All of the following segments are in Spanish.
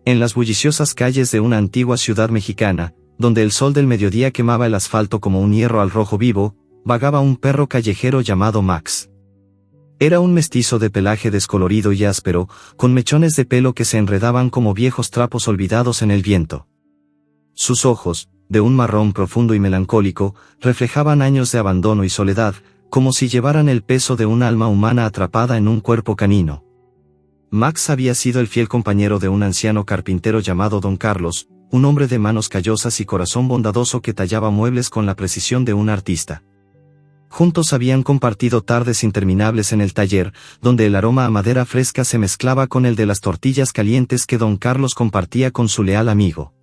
En las bulliciosas calles de una antigua ciudad mexicana, donde el sol del mediodía quemaba el asfalto como un hierro al rojo vivo, vagaba un perro callejero llamado Max. Era un mestizo de pelaje descolorido y áspero, con mechones de pelo que se enredaban como viejos trapos olvidados en el viento. Sus ojos, de un marrón profundo y melancólico, reflejaban años de abandono y soledad, como si llevaran el peso de un alma humana atrapada en un cuerpo canino. Max había sido el fiel compañero de un anciano carpintero llamado Don Carlos, un hombre de manos callosas y corazón bondadoso que tallaba muebles con la precisión de un artista. Juntos habían compartido tardes interminables en el taller, donde el aroma a madera fresca se mezclaba con el de las tortillas calientes que Don Carlos compartía con su leal amigo.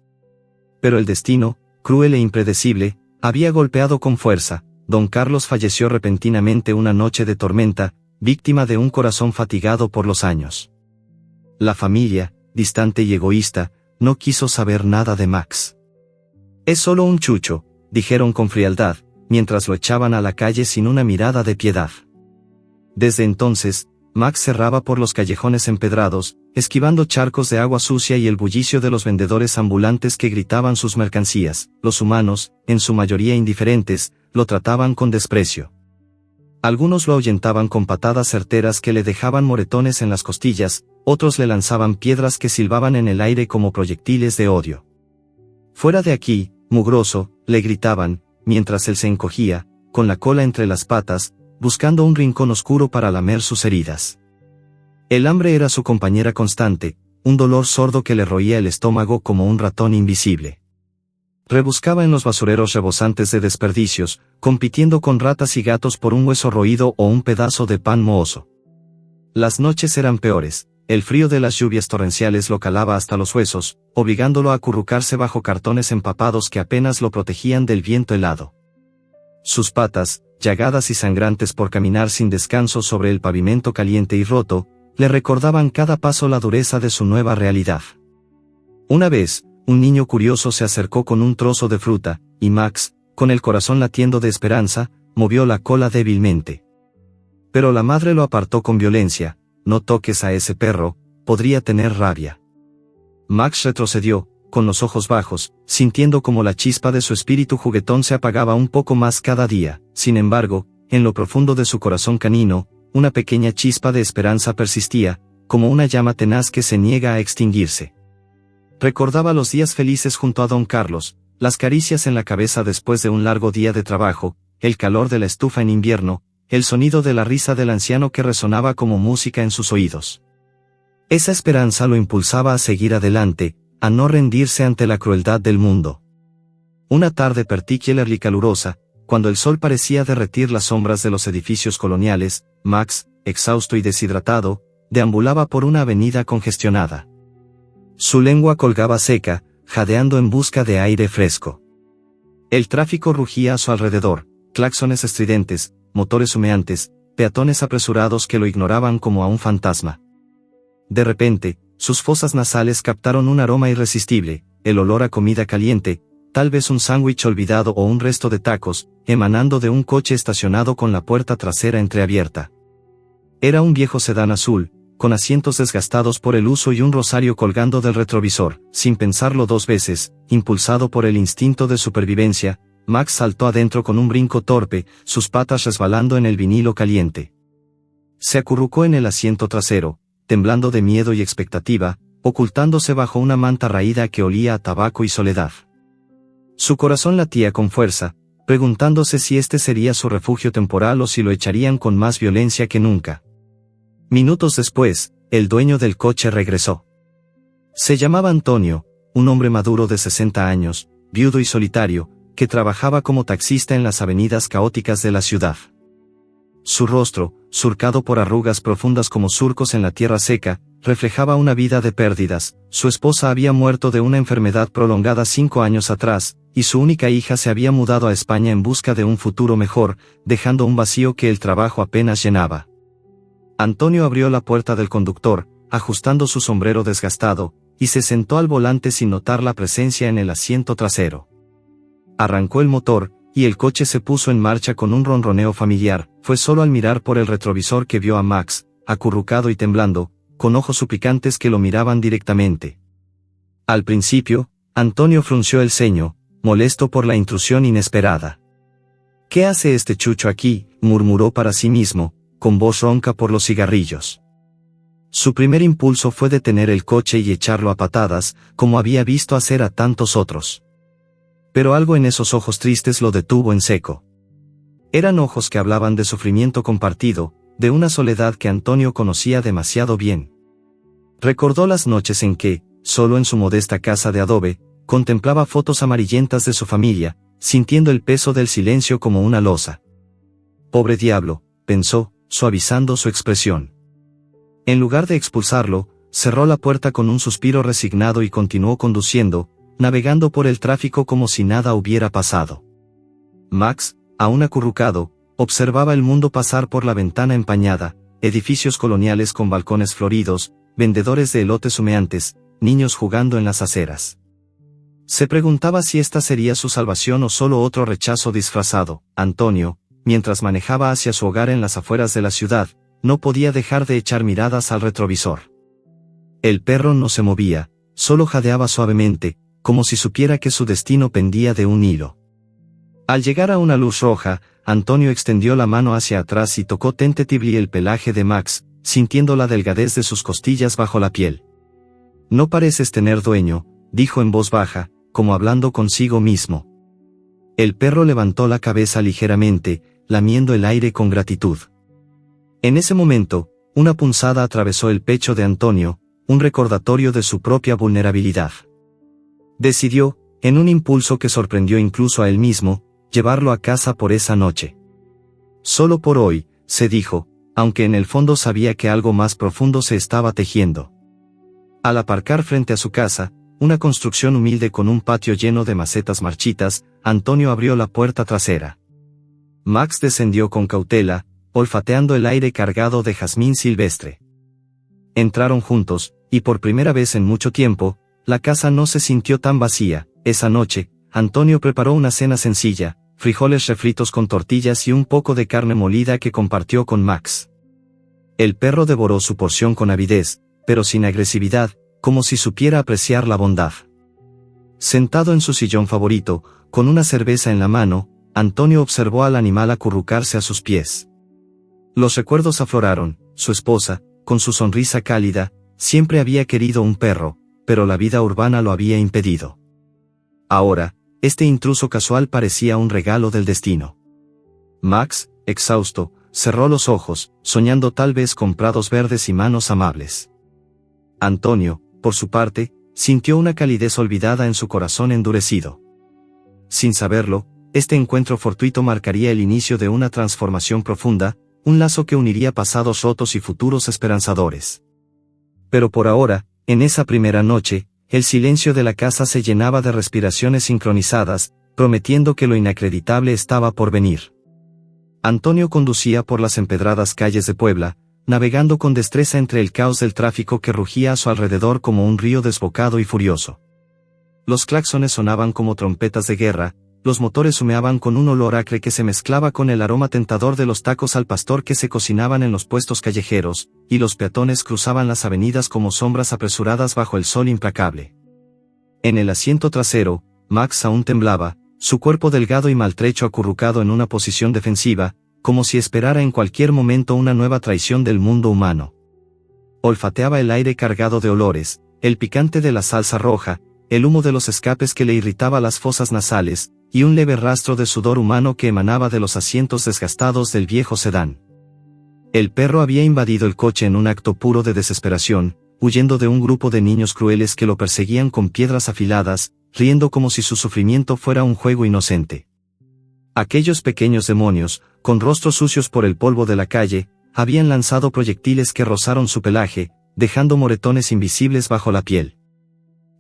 Pero el destino, cruel e impredecible, había golpeado con fuerza. Don Carlos falleció repentinamente una noche de tormenta, víctima de un corazón fatigado por los años. La familia, distante y egoísta, no quiso saber nada de Max. «Es solo un chucho», dijeron con frialdad, mientras lo echaban a la calle sin una mirada de piedad. Desde entonces, Max erraba por los callejones empedrados, esquivando charcos de agua sucia y el bullicio de los vendedores ambulantes que gritaban sus mercancías. Los humanos, en su mayoría indiferentes, lo trataban con desprecio. Algunos lo ahuyentaban con patadas certeras que le dejaban moretones en las costillas, otros le lanzaban piedras que silbaban en el aire como proyectiles de odio. «Fuera de aquí, mugroso», le gritaban, mientras él se encogía, con la cola entre las patas, buscando un rincón oscuro para lamer sus heridas. El hambre era su compañera constante, un dolor sordo que le roía el estómago como un ratón invisible. Rebuscaba en los basureros rebosantes de desperdicios, compitiendo con ratas y gatos por un hueso roído o un pedazo de pan mohoso. Las noches eran peores, el frío de las lluvias torrenciales lo calaba hasta los huesos, obligándolo a acurrucarse bajo cartones empapados que apenas lo protegían del viento helado. Sus patas, llagadas y sangrantes por caminar sin descanso sobre el pavimento caliente y roto, le recordaban cada paso la dureza de su nueva realidad. Una vez, un niño curioso se acercó con un trozo de fruta, y Max, con el corazón latiendo de esperanza, movió la cola débilmente. Pero la madre lo apartó con violencia. «No toques a ese perro, podría tener rabia». Max retrocedió, con los ojos bajos, sintiendo como la chispa de su espíritu juguetón se apagaba un poco más cada día. Sin embargo, en lo profundo de su corazón canino, una pequeña chispa de esperanza persistía, como una llama tenaz que se niega a extinguirse. Recordaba los días felices junto a Don Carlos, las caricias en la cabeza después de un largo día de trabajo, el calor de la estufa en invierno, el sonido de la risa del anciano que resonaba como música en sus oídos. Esa esperanza lo impulsaba a seguir adelante, a no rendirse ante la crueldad del mundo. Una tarde particular y calurosa, cuando el sol parecía derretir las sombras de los edificios coloniales, Max, exhausto y deshidratado, deambulaba por una avenida congestionada. Su lengua colgaba seca, jadeando en busca de aire fresco. El tráfico rugía a su alrededor, claxones estridentes, motores humeantes, peatones apresurados que lo ignoraban como a un fantasma. De repente, sus fosas nasales captaron un aroma irresistible, el olor a comida caliente, tal vez un sándwich olvidado o un resto de tacos, emanando de un coche estacionado con la puerta trasera entreabierta. Era un viejo sedán azul, con asientos desgastados por el uso y un rosario colgando del retrovisor. Sin pensarlo dos veces, impulsado por el instinto de supervivencia, Max saltó adentro con un brinco torpe, sus patas resbalando en el vinilo caliente. Se acurrucó en el asiento trasero, temblando de miedo y expectativa, ocultándose bajo una manta raída que olía a tabaco y soledad. Su corazón latía con fuerza, preguntándose si este sería su refugio temporal o si lo echarían con más violencia que nunca. Minutos después, el dueño del coche regresó. Se llamaba Antonio, un hombre maduro de 60 años, viudo y solitario, que trabajaba como taxista en las avenidas caóticas de la ciudad. Su rostro, surcado por arrugas profundas como surcos en la tierra seca, reflejaba una vida de pérdidas. Su esposa había muerto de una enfermedad prolongada 5 años atrás, y su única hija se había mudado a España en busca de un futuro mejor, dejando un vacío que el trabajo apenas llenaba. Antonio abrió la puerta del conductor, ajustando su sombrero desgastado, y se sentó al volante sin notar la presencia en el asiento trasero. Arrancó el motor, y el coche se puso en marcha con un ronroneo familiar. Fue solo al mirar por el retrovisor que vio a Max, acurrucado y temblando, con ojos suplicantes que lo miraban directamente. Al principio, Antonio frunció el ceño, molesto por la intrusión inesperada. «¿Qué hace este chucho aquí?», murmuró para sí mismo, con voz ronca por los cigarrillos. Su primer impulso fue detener el coche y echarlo a patadas, como había visto hacer a tantos otros. Pero algo en esos ojos tristes lo detuvo en seco. Eran ojos que hablaban de sufrimiento compartido, de una soledad que Antonio conocía demasiado bien. Recordó las noches en que, solo en su modesta casa de adobe, contemplaba fotos amarillentas de su familia, sintiendo el peso del silencio como una losa. «Pobre diablo», pensó, suavizando su expresión. En lugar de expulsarlo, cerró la puerta con un suspiro resignado y continuó conduciendo, navegando por el tráfico como si nada hubiera pasado. Max, aún acurrucado, observaba el mundo pasar por la ventana empañada, edificios coloniales con balcones floridos, vendedores de elotes humeantes, niños jugando en las aceras. Se preguntaba si esta sería su salvación o solo otro rechazo disfrazado. Antonio, mientras manejaba hacia su hogar en las afueras de la ciudad, no podía dejar de echar miradas al retrovisor. El perro no se movía, solo jadeaba suavemente, como si supiera que su destino pendía de un hilo. Al llegar a una luz roja, Antonio extendió la mano hacia atrás y tocó tentativamente el pelaje de Max, sintiendo la delgadez de sus costillas bajo la piel. «No pareces tener dueño», dijo en voz baja, como hablando consigo mismo. El perro levantó la cabeza ligeramente, lamiendo el aire con gratitud. En ese momento, una punzada atravesó el pecho de Antonio, un recordatorio de su propia vulnerabilidad. Decidió, en un impulso que sorprendió incluso a él mismo, llevarlo a casa por esa noche. Solo por hoy, se dijo, aunque en el fondo sabía que algo más profundo se estaba tejiendo. Al aparcar frente a su casa, una construcción humilde con un patio lleno de macetas marchitas, Antonio abrió la puerta trasera. Max descendió con cautela, olfateando el aire cargado de jazmín silvestre. Entraron juntos, y por primera vez en mucho tiempo, la casa no se sintió tan vacía. Esa noche, Antonio preparó una cena sencilla, frijoles refritos con tortillas y un poco de carne molida que compartió con Max. El perro devoró su porción con avidez, pero sin agresividad, como si supiera apreciar la bondad. Sentado en su sillón favorito, con una cerveza en la mano, Antonio observó al animal acurrucarse a sus pies. Los recuerdos afloraron. Su esposa, con su sonrisa cálida, siempre había querido un perro, pero la vida urbana lo había impedido. Ahora, este intruso casual parecía un regalo del destino. Max, exhausto, cerró los ojos, soñando tal vez con prados verdes y manos amables. Antonio, por su parte, sintió una calidez olvidada en su corazón endurecido. Sin saberlo, este encuentro fortuito marcaría el inicio de una transformación profunda, un lazo que uniría pasados rotos y futuros esperanzadores. Pero por ahora, en esa primera noche, el silencio de la casa se llenaba de respiraciones sincronizadas, prometiendo que lo inacreditable estaba por venir. Antonio conducía por las empedradas calles de Puebla, navegando con destreza entre el caos del tráfico que rugía a su alrededor como un río desbocado y furioso. Los claxones sonaban como trompetas de guerra, los motores humeaban con un olor acre que se mezclaba con el aroma tentador de los tacos al pastor que se cocinaban en los puestos callejeros, y los peatones cruzaban las avenidas como sombras apresuradas bajo el sol implacable. En el asiento trasero, Max aún temblaba, su cuerpo delgado y maltrecho acurrucado en una posición defensiva, como si esperara en cualquier momento una nueva traición del mundo humano. Olfateaba el aire cargado de olores, el picante de la salsa roja, el humo de los escapes que le irritaba las fosas nasales, y un leve rastro de sudor humano que emanaba de los asientos desgastados del viejo sedán. El perro había invadido el coche en un acto puro de desesperación, huyendo de un grupo de niños crueles que lo perseguían con piedras afiladas, riendo como si su sufrimiento fuera un juego inocente. Aquellos pequeños demonios, con rostros sucios por el polvo de la calle, habían lanzado proyectiles que rozaron su pelaje, dejando moretones invisibles bajo la piel.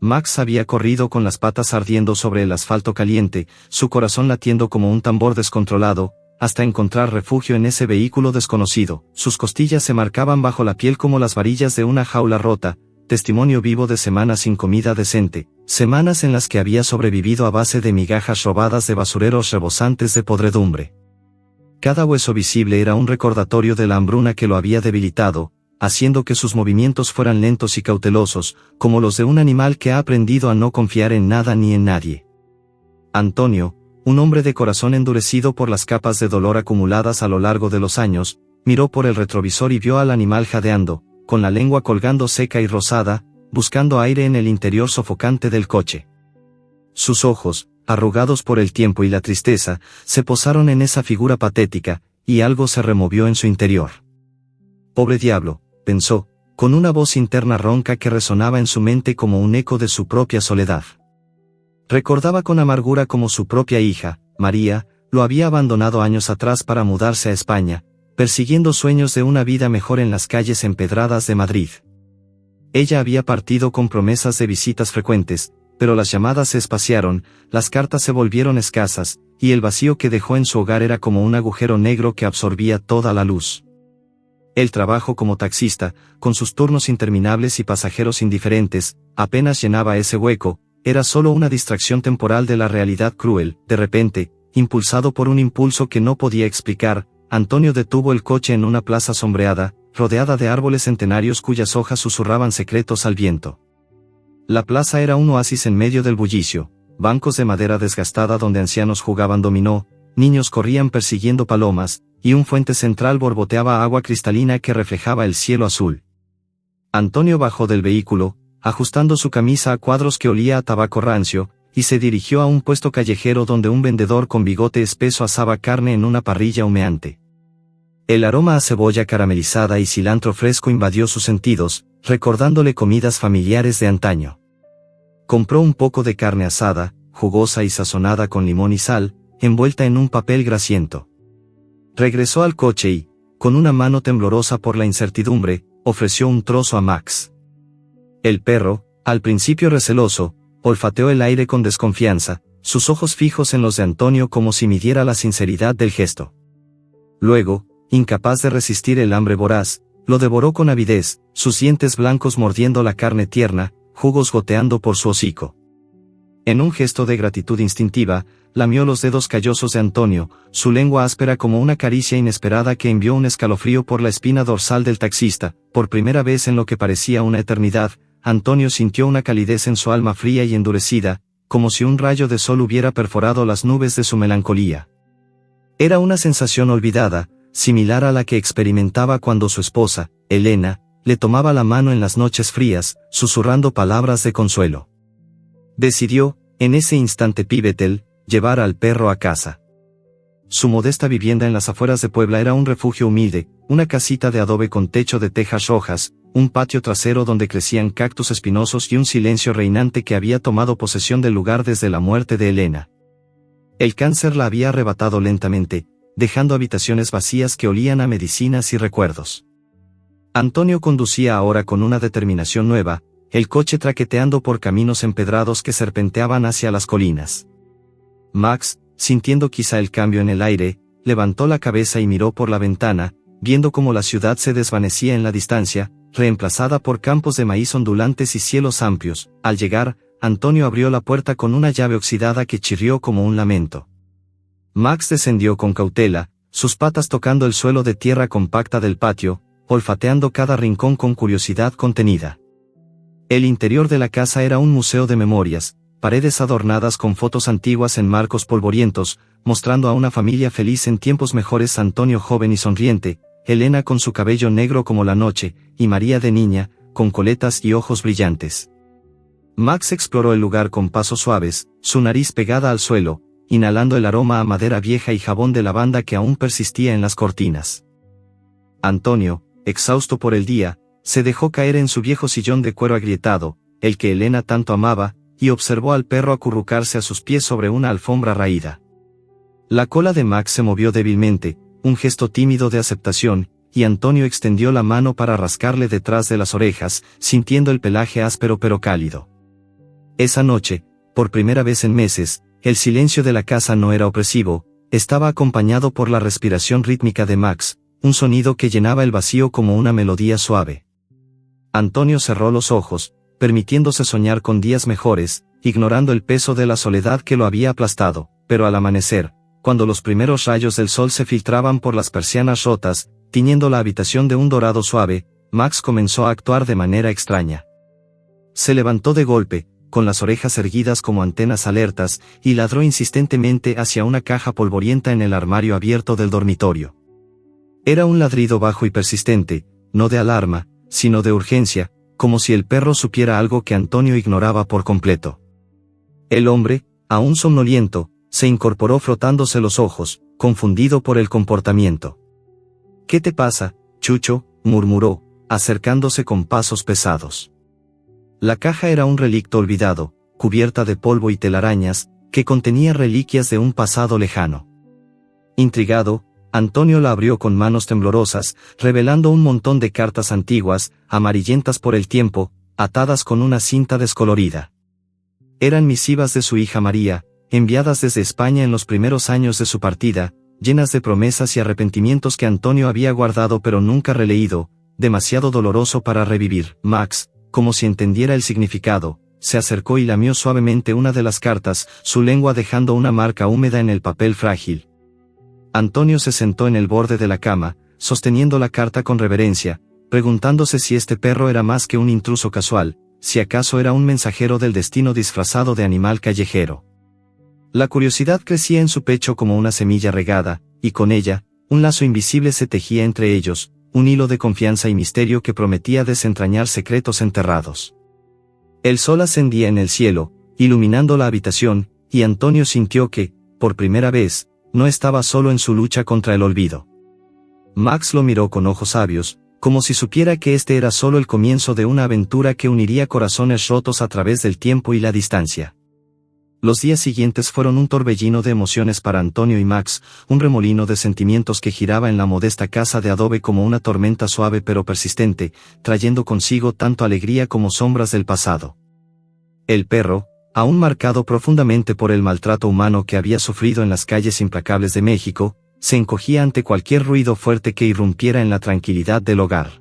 Max había corrido con las patas ardiendo sobre el asfalto caliente, su corazón latiendo como un tambor descontrolado, hasta encontrar refugio en ese vehículo desconocido. Sus costillas se marcaban bajo la piel como las varillas de una jaula rota, testimonio vivo de semanas sin comida decente, semanas en las que había sobrevivido a base de migajas robadas de basureros rebosantes de podredumbre. Cada hueso visible era un recordatorio de la hambruna que lo había debilitado, haciendo que sus movimientos fueran lentos y cautelosos, como los de un animal que ha aprendido a no confiar en nada ni en nadie. Antonio, un hombre de corazón endurecido por las capas de dolor acumuladas a lo largo de los años, miró por el retrovisor y vio al animal jadeando, con la lengua colgando seca y rosada, buscando aire en el interior sofocante del coche. Sus ojos, arrugados por el tiempo y la tristeza, se posaron en esa figura patética, y algo se removió en su interior. «Pobre diablo», pensó, con una voz interna ronca que resonaba en su mente como un eco de su propia soledad. Recordaba con amargura cómo su propia hija, María, lo había abandonado años atrás para mudarse a España, persiguiendo sueños de una vida mejor en las calles empedradas de Madrid. Ella había partido con promesas de visitas frecuentes, pero las llamadas se espaciaron, las cartas se volvieron escasas, y el vacío que dejó en su hogar era como un agujero negro que absorbía toda la luz. El trabajo como taxista, con sus turnos interminables y pasajeros indiferentes, apenas llenaba ese hueco, era solo una distracción temporal de la realidad cruel. De repente, impulsado por un impulso que no podía explicar, Antonio detuvo el coche en una plaza sombreada, rodeada de árboles centenarios cuyas hojas susurraban secretos al viento. La plaza era un oasis en medio del bullicio, bancos de madera desgastada donde ancianos jugaban dominó, niños corrían persiguiendo palomas, y un fuente central borboteaba agua cristalina que reflejaba el cielo azul. Antonio bajó del vehículo, ajustando su camisa a cuadros que olía a tabaco rancio, y se dirigió a un puesto callejero donde un vendedor con bigote espeso asaba carne en una parrilla humeante. El aroma a cebolla caramelizada y cilantro fresco invadió sus sentidos, recordándole comidas familiares de antaño. Compró un poco de carne asada, jugosa y sazonada con limón y sal, envuelta en un papel grasiento. Regresó al coche y, con una mano temblorosa por la incertidumbre, ofreció un trozo a Max. El perro, al principio receloso, olfateó el aire con desconfianza, sus ojos fijos en los de Antonio como si midiera la sinceridad del gesto. Luego, incapaz de resistir el hambre voraz, lo devoró con avidez, sus dientes blancos mordiendo la carne tierna, jugos goteando por su hocico. En un gesto de gratitud instintiva, lamió los dedos callosos de Antonio, su lengua áspera como una caricia inesperada que envió un escalofrío por la espina dorsal del taxista. Por primera vez en lo que parecía una eternidad, Antonio sintió una calidez en su alma fría y endurecida, como si un rayo de sol hubiera perforado las nubes de su melancolía. Era una sensación olvidada, similar a la que experimentaba cuando su esposa, Elena, le tomaba la mano en las noches frías, susurrando palabras de consuelo. Decidió, en ese instante pivotal, llevar al perro a casa. Su modesta vivienda en las afueras de Puebla era un refugio humilde, una casita de adobe con techo de tejas rojas, un patio trasero donde crecían cactus espinosos y un silencio reinante que había tomado posesión del lugar desde la muerte de Elena. El cáncer la había arrebatado lentamente, dejando habitaciones vacías que olían a medicinas y recuerdos. Antonio conducía ahora con una determinación nueva, el coche traqueteando por caminos empedrados que serpenteaban hacia las colinas. Max, sintiendo quizá el cambio en el aire, levantó la cabeza y miró por la ventana, viendo cómo la ciudad se desvanecía en la distancia, reemplazada por campos de maíz ondulantes y cielos amplios. Al llegar, Antonio abrió la puerta con una llave oxidada que chirrió como un lamento. Max descendió con cautela, sus patas tocando el suelo de tierra compacta del patio, olfateando cada rincón con curiosidad contenida. El interior de la casa era un museo de memorias, paredes adornadas con fotos antiguas en marcos polvorientos, mostrando a una familia feliz en tiempos mejores: Antonio joven y sonriente, Elena con su cabello negro como la noche, y María de niña, con coletas y ojos brillantes. Max exploró el lugar con pasos suaves, su nariz pegada al suelo, inhalando el aroma a madera vieja y jabón de lavanda que aún persistía en las cortinas. Antonio, exhausto por el día, se dejó caer en su viejo sillón de cuero agrietado, el que Elena tanto amaba, y observó al perro acurrucarse a sus pies sobre una alfombra raída. La cola de Max se movió débilmente, un gesto tímido de aceptación, y Antonio extendió la mano para rascarle detrás de las orejas, sintiendo el pelaje áspero pero cálido. Esa noche, por primera vez en meses, el silencio de la casa no era opresivo, estaba acompañado por la respiración rítmica de Max, un sonido que llenaba el vacío como una melodía suave. Antonio cerró los ojos, permitiéndose soñar con días mejores, ignorando el peso de la soledad que lo había aplastado, pero al amanecer, cuando los primeros rayos del sol se filtraban por las persianas rotas, tiñendo la habitación de un dorado suave, Max comenzó a actuar de manera extraña. Se levantó de golpe, con las orejas erguidas como antenas alertas, y ladró insistentemente hacia una caja polvorienta en el armario abierto del dormitorio. Era un ladrido bajo y persistente, no de alarma, sino de urgencia, como si el perro supiera algo que Antonio ignoraba por completo. El hombre, aún somnoliento, se incorporó frotándose los ojos, confundido por el comportamiento. «¿Qué te pasa, Chucho?», murmuró, acercándose con pasos pesados. La caja era un relicto olvidado, cubierta de polvo y telarañas, que contenía reliquias de un pasado lejano. Intrigado, Antonio la abrió con manos temblorosas, revelando un montón de cartas antiguas, amarillentas por el tiempo, atadas con una cinta descolorida. Eran misivas de su hija María, enviadas desde España en los primeros años de su partida, llenas de promesas y arrepentimientos que Antonio había guardado pero nunca releído, demasiado doloroso para revivir. Max, como si entendiera el significado, se acercó y lamió suavemente una de las cartas, su lengua dejando una marca húmeda en el papel frágil. Antonio se sentó en el borde de la cama, sosteniendo la carta con reverencia, preguntándose si este perro era más que un intruso casual, si acaso era un mensajero del destino disfrazado de animal callejero. La curiosidad crecía en su pecho como una semilla regada, y con ella, un lazo invisible se tejía entre ellos, un hilo de confianza y misterio que prometía desentrañar secretos enterrados. El sol ascendía en el cielo, iluminando la habitación, y Antonio sintió que, por primera vez, no estaba solo en su lucha contra el olvido. Max lo miró con ojos sabios, como si supiera que este era solo el comienzo de una aventura que uniría corazones rotos a través del tiempo y la distancia. Los días siguientes fueron un torbellino de emociones para Antonio y Max, un remolino de sentimientos que giraba en la modesta casa de adobe como una tormenta suave pero persistente, trayendo consigo tanto alegría como sombras del pasado. El perro, aún marcado profundamente por el maltrato humano que había sufrido en las calles implacables de México, se encogía ante cualquier ruido fuerte que irrumpiera en la tranquilidad del hogar.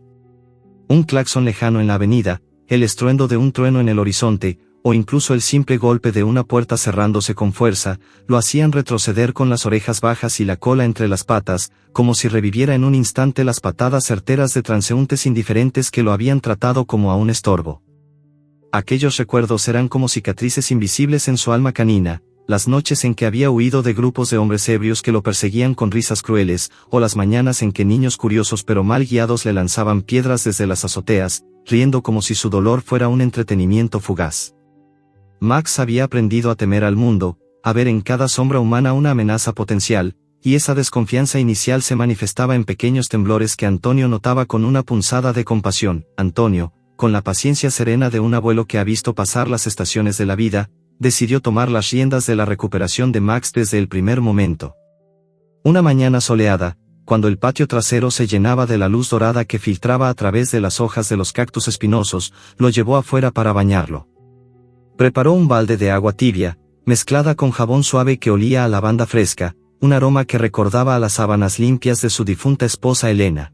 Un claxon lejano en la avenida, el estruendo de un trueno en el horizonte, o incluso el simple golpe de una puerta cerrándose con fuerza, lo hacían retroceder con las orejas bajas y la cola entre las patas, como si reviviera en un instante las patadas certeras de transeúntes indiferentes que lo habían tratado como a un estorbo. Aquellos recuerdos eran como cicatrices invisibles en su alma canina, las noches en que había huido de grupos de hombres ebrios que lo perseguían con risas crueles, o las mañanas en que niños curiosos pero mal guiados le lanzaban piedras desde las azoteas, riendo como si su dolor fuera un entretenimiento fugaz. Max había aprendido a temer al mundo, a ver en cada sombra humana una amenaza potencial, y esa desconfianza inicial se manifestaba en pequeños temblores que Antonio notaba con una punzada de compasión. Antonio, con la paciencia serena de un abuelo que ha visto pasar las estaciones de la vida, decidió tomar las riendas de la recuperación de Max desde el primer momento. Una mañana soleada, cuando el patio trasero se llenaba de la luz dorada que filtraba a través de las hojas de los cactus espinosos, lo llevó afuera para bañarlo. Preparó un balde de agua tibia, mezclada con jabón suave que olía a lavanda fresca, un aroma que recordaba a las sábanas limpias de su difunta esposa Elena.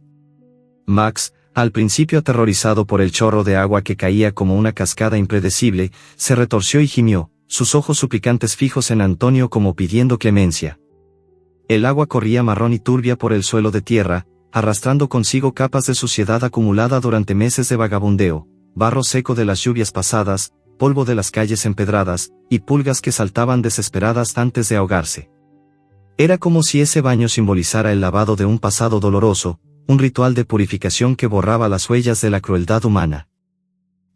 Max, al principio aterrorizado por el chorro de agua que caía como una cascada impredecible, se retorció y gimió, sus ojos suplicantes fijos en Antonio como pidiendo clemencia. El agua corría marrón y turbia por el suelo de tierra, arrastrando consigo capas de suciedad acumulada durante meses de vagabundeo, barro seco de las lluvias pasadas, polvo de las calles empedradas, y pulgas que saltaban desesperadas antes de ahogarse. Era como si ese baño simbolizara el lavado de un pasado doloroso, un ritual de purificación que borraba las huellas de la crueldad humana.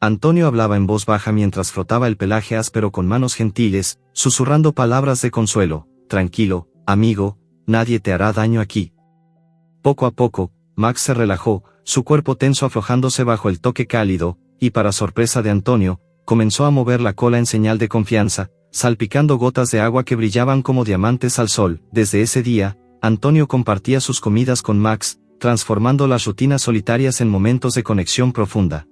Antonio hablaba en voz baja mientras frotaba el pelaje áspero con manos gentiles, susurrando palabras de consuelo: «Tranquilo, amigo, nadie te hará daño aquí». Poco a poco, Max se relajó, su cuerpo tenso aflojándose bajo el toque cálido, y para sorpresa de Antonio, comenzó a mover la cola en señal de confianza, salpicando gotas de agua que brillaban como diamantes al sol. Desde ese día, Antonio compartía sus comidas con Max, transformando las rutinas solitarias en momentos de conexión profunda.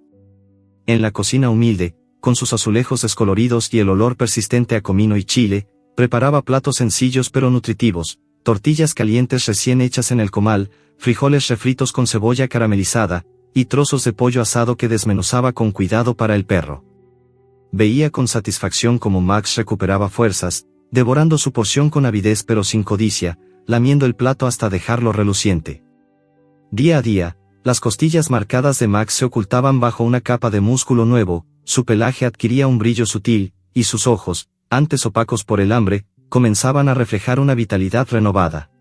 En la cocina humilde, con sus azulejos descoloridos y el olor persistente a comino y chile, preparaba platos sencillos pero nutritivos, tortillas calientes recién hechas en el comal, frijoles refritos con cebolla caramelizada, y trozos de pollo asado que desmenuzaba con cuidado para el perro. Veía con satisfacción cómo Max recuperaba fuerzas, devorando su porción con avidez pero sin codicia, lamiendo el plato hasta dejarlo reluciente. Día a día, Las costillas marcadas de Max se ocultaban bajo una capa de músculo nuevo, su pelaje adquiría un brillo sutil, y sus ojos, antes opacos por el hambre, comenzaban a reflejar una vitalidad renovada.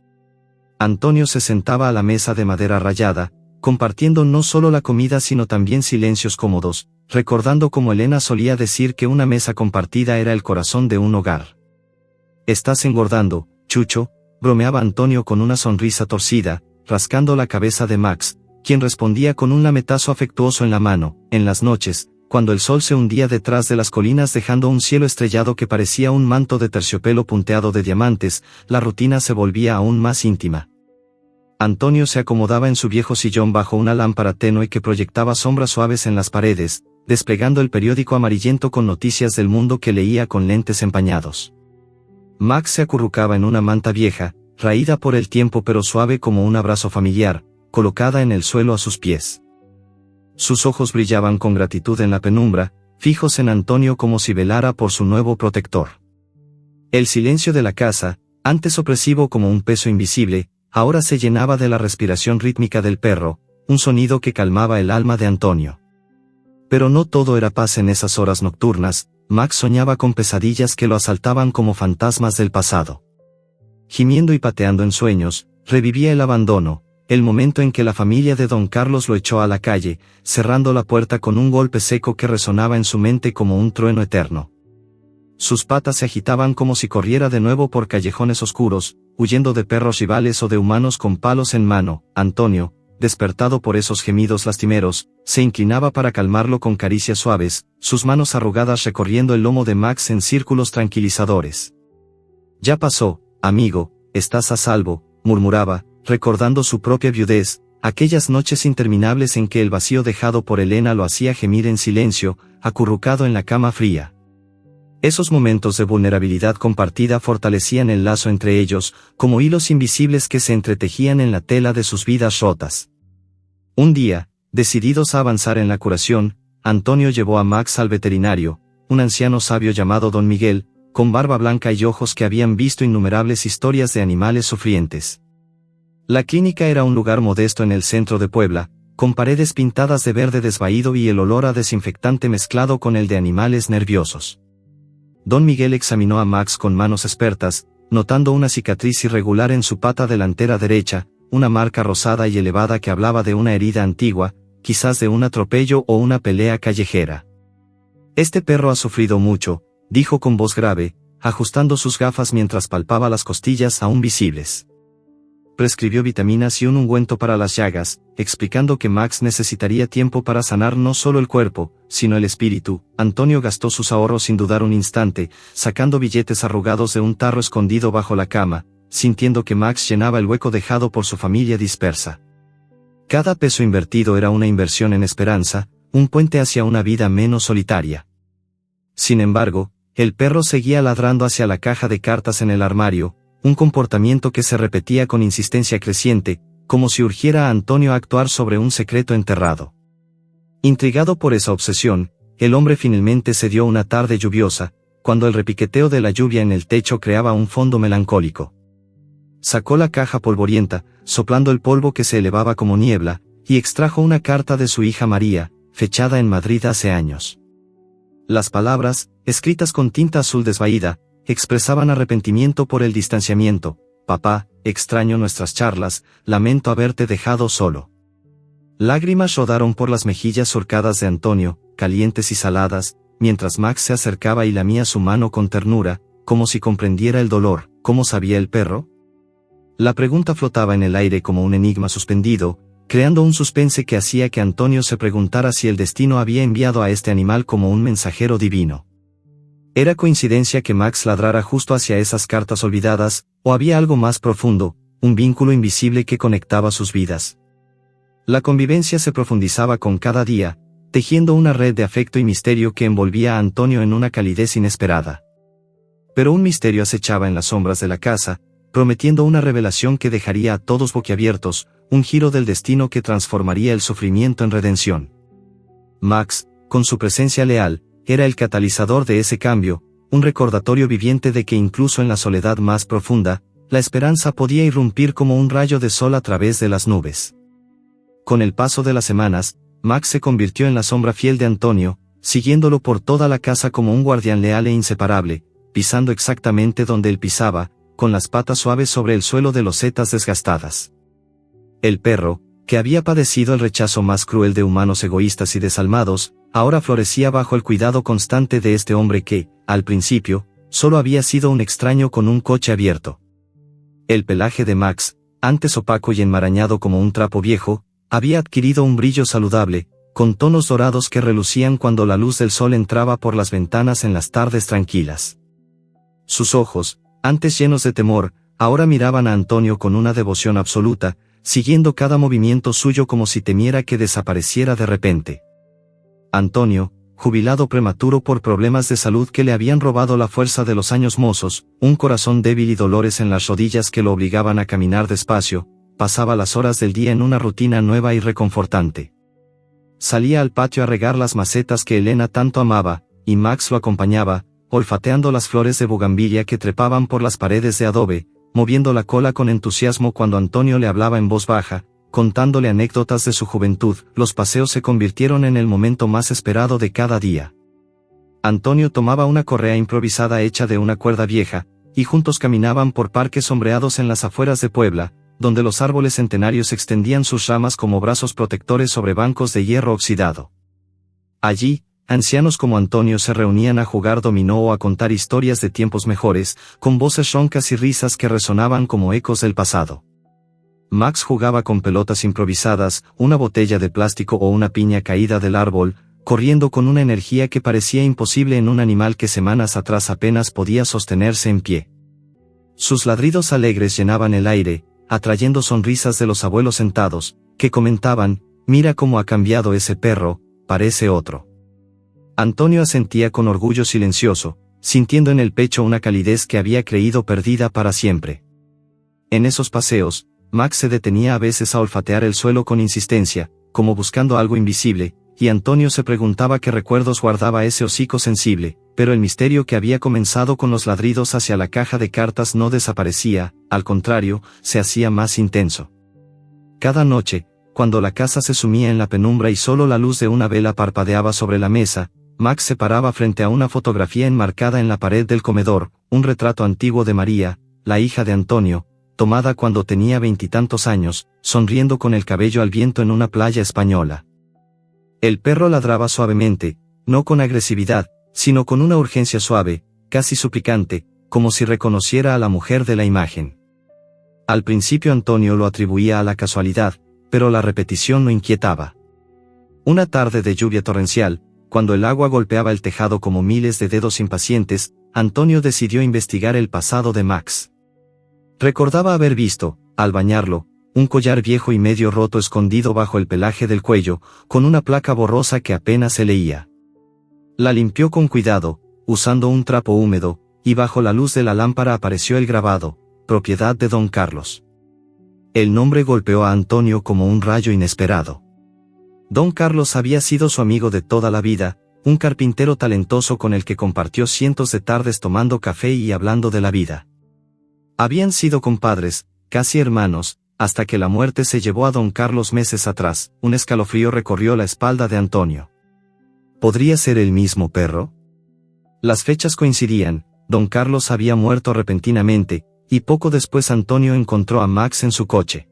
Antonio se sentaba a la mesa de madera rayada, compartiendo no solo la comida sino también silencios cómodos, recordando como Elena solía decir que una mesa compartida era el corazón de un hogar. «Estás engordando, Chucho», bromeaba Antonio con una sonrisa torcida, rascando la cabeza de Max, quien respondía con un lametazo afectuoso en la mano. En las noches, cuando el sol se hundía detrás de las colinas dejando un cielo estrellado que parecía un manto de terciopelo punteado de diamantes, la rutina se volvía aún más íntima. Antonio se acomodaba en su viejo sillón bajo una lámpara tenue que proyectaba sombras suaves en las paredes, desplegando el periódico amarillento con noticias del mundo que leía con lentes empañados. Max se acurrucaba en una manta vieja, raída por el tiempo pero suave como un abrazo familiar, colocada en el suelo a sus pies. Sus ojos brillaban con gratitud en la penumbra, fijos en Antonio como si velara por su nuevo protector. El silencio de la casa, antes opresivo como un peso invisible, ahora se llenaba de la respiración rítmica del perro, un sonido que calmaba el alma de Antonio. Pero no todo era paz en esas horas nocturnas. Max soñaba con pesadillas que lo asaltaban como fantasmas del pasado. Gimiendo y pateando en sueños, revivía el abandono, el momento en que la familia de don Carlos lo echó a la calle, cerrando la puerta con un golpe seco que resonaba en su mente como un trueno eterno. Sus patas se agitaban como si corriera de nuevo por callejones oscuros, huyendo de perros rivales o de humanos con palos en mano. Antonio, despertado por esos gemidos lastimeros, se inclinaba para calmarlo con caricias suaves, sus manos arrugadas recorriendo el lomo de Max en círculos tranquilizadores. «Ya pasó, amigo, estás a salvo», murmuraba, recordando su propia viudez, aquellas noches interminables en que el vacío dejado por Elena lo hacía gemir en silencio, acurrucado en la cama fría. Esos momentos de vulnerabilidad compartida fortalecían el lazo entre ellos, como hilos invisibles que se entretejían en la tela de sus vidas rotas. Un día, decididos a avanzar en la curación, Antonio llevó a Max al veterinario, un anciano sabio llamado Don Miguel, con barba blanca y ojos que habían visto innumerables historias de animales sufrientes. La clínica era un lugar modesto en el centro de Puebla, con paredes pintadas de verde desvaído y el olor a desinfectante mezclado con el de animales nerviosos. Don Miguel examinó a Max con manos expertas, notando una cicatriz irregular en su pata delantera derecha, una marca rosada y elevada que hablaba de una herida antigua, quizás de un atropello o una pelea callejera. «Este perro ha sufrido mucho», dijo con voz grave, ajustando sus gafas mientras palpaba las costillas aún visibles. Prescribió vitaminas y un ungüento para las llagas, explicando que Max necesitaría tiempo para sanar no solo el cuerpo, sino el espíritu. Antonio gastó sus ahorros sin dudar un instante, sacando billetes arrugados de un tarro escondido bajo la cama, sintiendo que Max llenaba el hueco dejado por su familia dispersa. Cada peso invertido era una inversión en esperanza, un puente hacia una vida menos solitaria. Sin embargo, el perro seguía ladrando hacia la caja de cartas en el armario, un comportamiento que se repetía con insistencia creciente, como si urgiera a Antonio a actuar sobre un secreto enterrado. Intrigado por esa obsesión, el hombre finalmente cedió una tarde lluviosa, cuando el repiqueteo de la lluvia en el techo creaba un fondo melancólico. Sacó la caja polvorienta, soplando el polvo que se elevaba como niebla, y extrajo una carta de su hija María, fechada en Madrid hace años. Las palabras, escritas con tinta azul desvaída, expresaban arrepentimiento por el distanciamiento. «Papá, extraño nuestras charlas, lamento haberte dejado solo». Lágrimas rodaron por las mejillas surcadas de Antonio, calientes y saladas, mientras Max se acercaba y lamía su mano con ternura, como si comprendiera el dolor. ¿Cómo sabía el perro? La pregunta flotaba en el aire como un enigma suspendido, creando un suspense que hacía que Antonio se preguntara si el destino había enviado a este animal como un mensajero divino. ¿Era coincidencia que Max ladrara justo hacia esas cartas olvidadas, o había algo más profundo, un vínculo invisible que conectaba sus vidas? La convivencia se profundizaba con cada día, tejiendo una red de afecto y misterio que envolvía a Antonio en una calidez inesperada. Pero un misterio acechaba en las sombras de la casa, prometiendo una revelación que dejaría a todos boquiabiertos, un giro del destino que transformaría el sufrimiento en redención. Max, con su presencia leal, era el catalizador de ese cambio, un recordatorio viviente de que incluso en la soledad más profunda, la esperanza podía irrumpir como un rayo de sol a través de las nubes. con el paso de las semanas, Max se convirtió en la sombra fiel de Antonio, siguiéndolo por toda la casa como un guardián leal e inseparable, pisando exactamente donde él pisaba, con las patas suaves sobre el suelo de losetas desgastadas. El perro, que había padecido el rechazo más cruel de humanos egoístas y desalmados, ahora florecía bajo el cuidado constante de este hombre que, al principio, solo había sido un extraño con un coche abierto. El pelaje de Max, antes opaco y enmarañado como un trapo viejo, había adquirido un brillo saludable, con tonos dorados que relucían cuando la luz del sol entraba por las ventanas en las tardes tranquilas. Sus ojos, antes llenos de temor, ahora miraban a Antonio con una devoción absoluta, siguiendo cada movimiento suyo como si temiera que desapareciera de repente. Antonio, jubilado prematuro por problemas de salud que le habían robado la fuerza de los años mozos, un corazón débil y dolores en las rodillas que lo obligaban a caminar despacio, pasaba las horas del día en una rutina nueva y reconfortante. Salía al patio a regar las macetas que Elena tanto amaba, y Max lo acompañaba, olfateando las flores de bugambilia que trepaban por las paredes de adobe, moviendo la cola con entusiasmo cuando Antonio le hablaba en voz baja, contándole anécdotas de su juventud. Los paseos se convirtieron en el momento más esperado de cada día. Antonio tomaba una correa improvisada hecha de una cuerda vieja, y juntos caminaban por parques sombreados en las afueras de Puebla, donde los árboles centenarios extendían sus ramas como brazos protectores sobre bancos de hierro oxidado. Allí, ancianos como Antonio se reunían a jugar dominó o a contar historias de tiempos mejores, con voces roncas y risas que resonaban como ecos del pasado. Max jugaba con pelotas improvisadas, una botella de plástico o una piña caída del árbol, corriendo con una energía que parecía imposible en un animal que semanas atrás apenas podía sostenerse en pie. Sus ladridos alegres llenaban el aire, atrayendo sonrisas de los abuelos sentados, que comentaban: «Mira cómo ha cambiado ese perro, parece otro». Antonio asentía con orgullo silencioso, sintiendo en el pecho una calidez que había creído perdida para siempre. En esos paseos, Max se detenía a veces a olfatear el suelo con insistencia, como buscando algo invisible, y Antonio se preguntaba qué recuerdos guardaba ese hocico sensible, pero el misterio que había comenzado con los ladridos hacia la caja de cartas no desaparecía, al contrario, se hacía más intenso. Cada noche, cuando la casa se sumía en la penumbra y solo la luz de una vela parpadeaba sobre la mesa, Max se paraba frente a una fotografía enmarcada en la pared del comedor, un retrato antiguo de María, la hija de Antonio, tomada cuando tenía 20 y tantos años, sonriendo con el cabello al viento en una playa española. El perro ladraba suavemente, no con agresividad, sino con una urgencia suave, casi suplicante, como si reconociera a la mujer de la imagen. Al principio Antonio lo atribuía a la casualidad, pero la repetición lo inquietaba. Una tarde de lluvia torrencial, cuando el agua golpeaba el tejado como miles de dedos impacientes, Antonio decidió investigar el pasado de Max. Recordaba haber visto, al bañarlo, un collar viejo y medio roto escondido bajo el pelaje del cuello, con una placa borrosa que apenas se leía. La limpió con cuidado, usando un trapo húmedo, y bajo la luz de la lámpara apareció el grabado: propiedad de Don Carlos. El nombre golpeó a Antonio como un rayo inesperado. Don Carlos había sido su amigo de toda la vida, un carpintero talentoso con el que compartió cientos de tardes tomando café y hablando de la vida. Habían sido compadres, casi hermanos, hasta que la muerte se llevó a Don Carlos meses atrás. Un escalofrío recorrió la espalda de Antonio. ¿Podría ser el mismo perro? Las fechas coincidían: Don Carlos había muerto repentinamente, y poco después Antonio encontró a Max en su coche.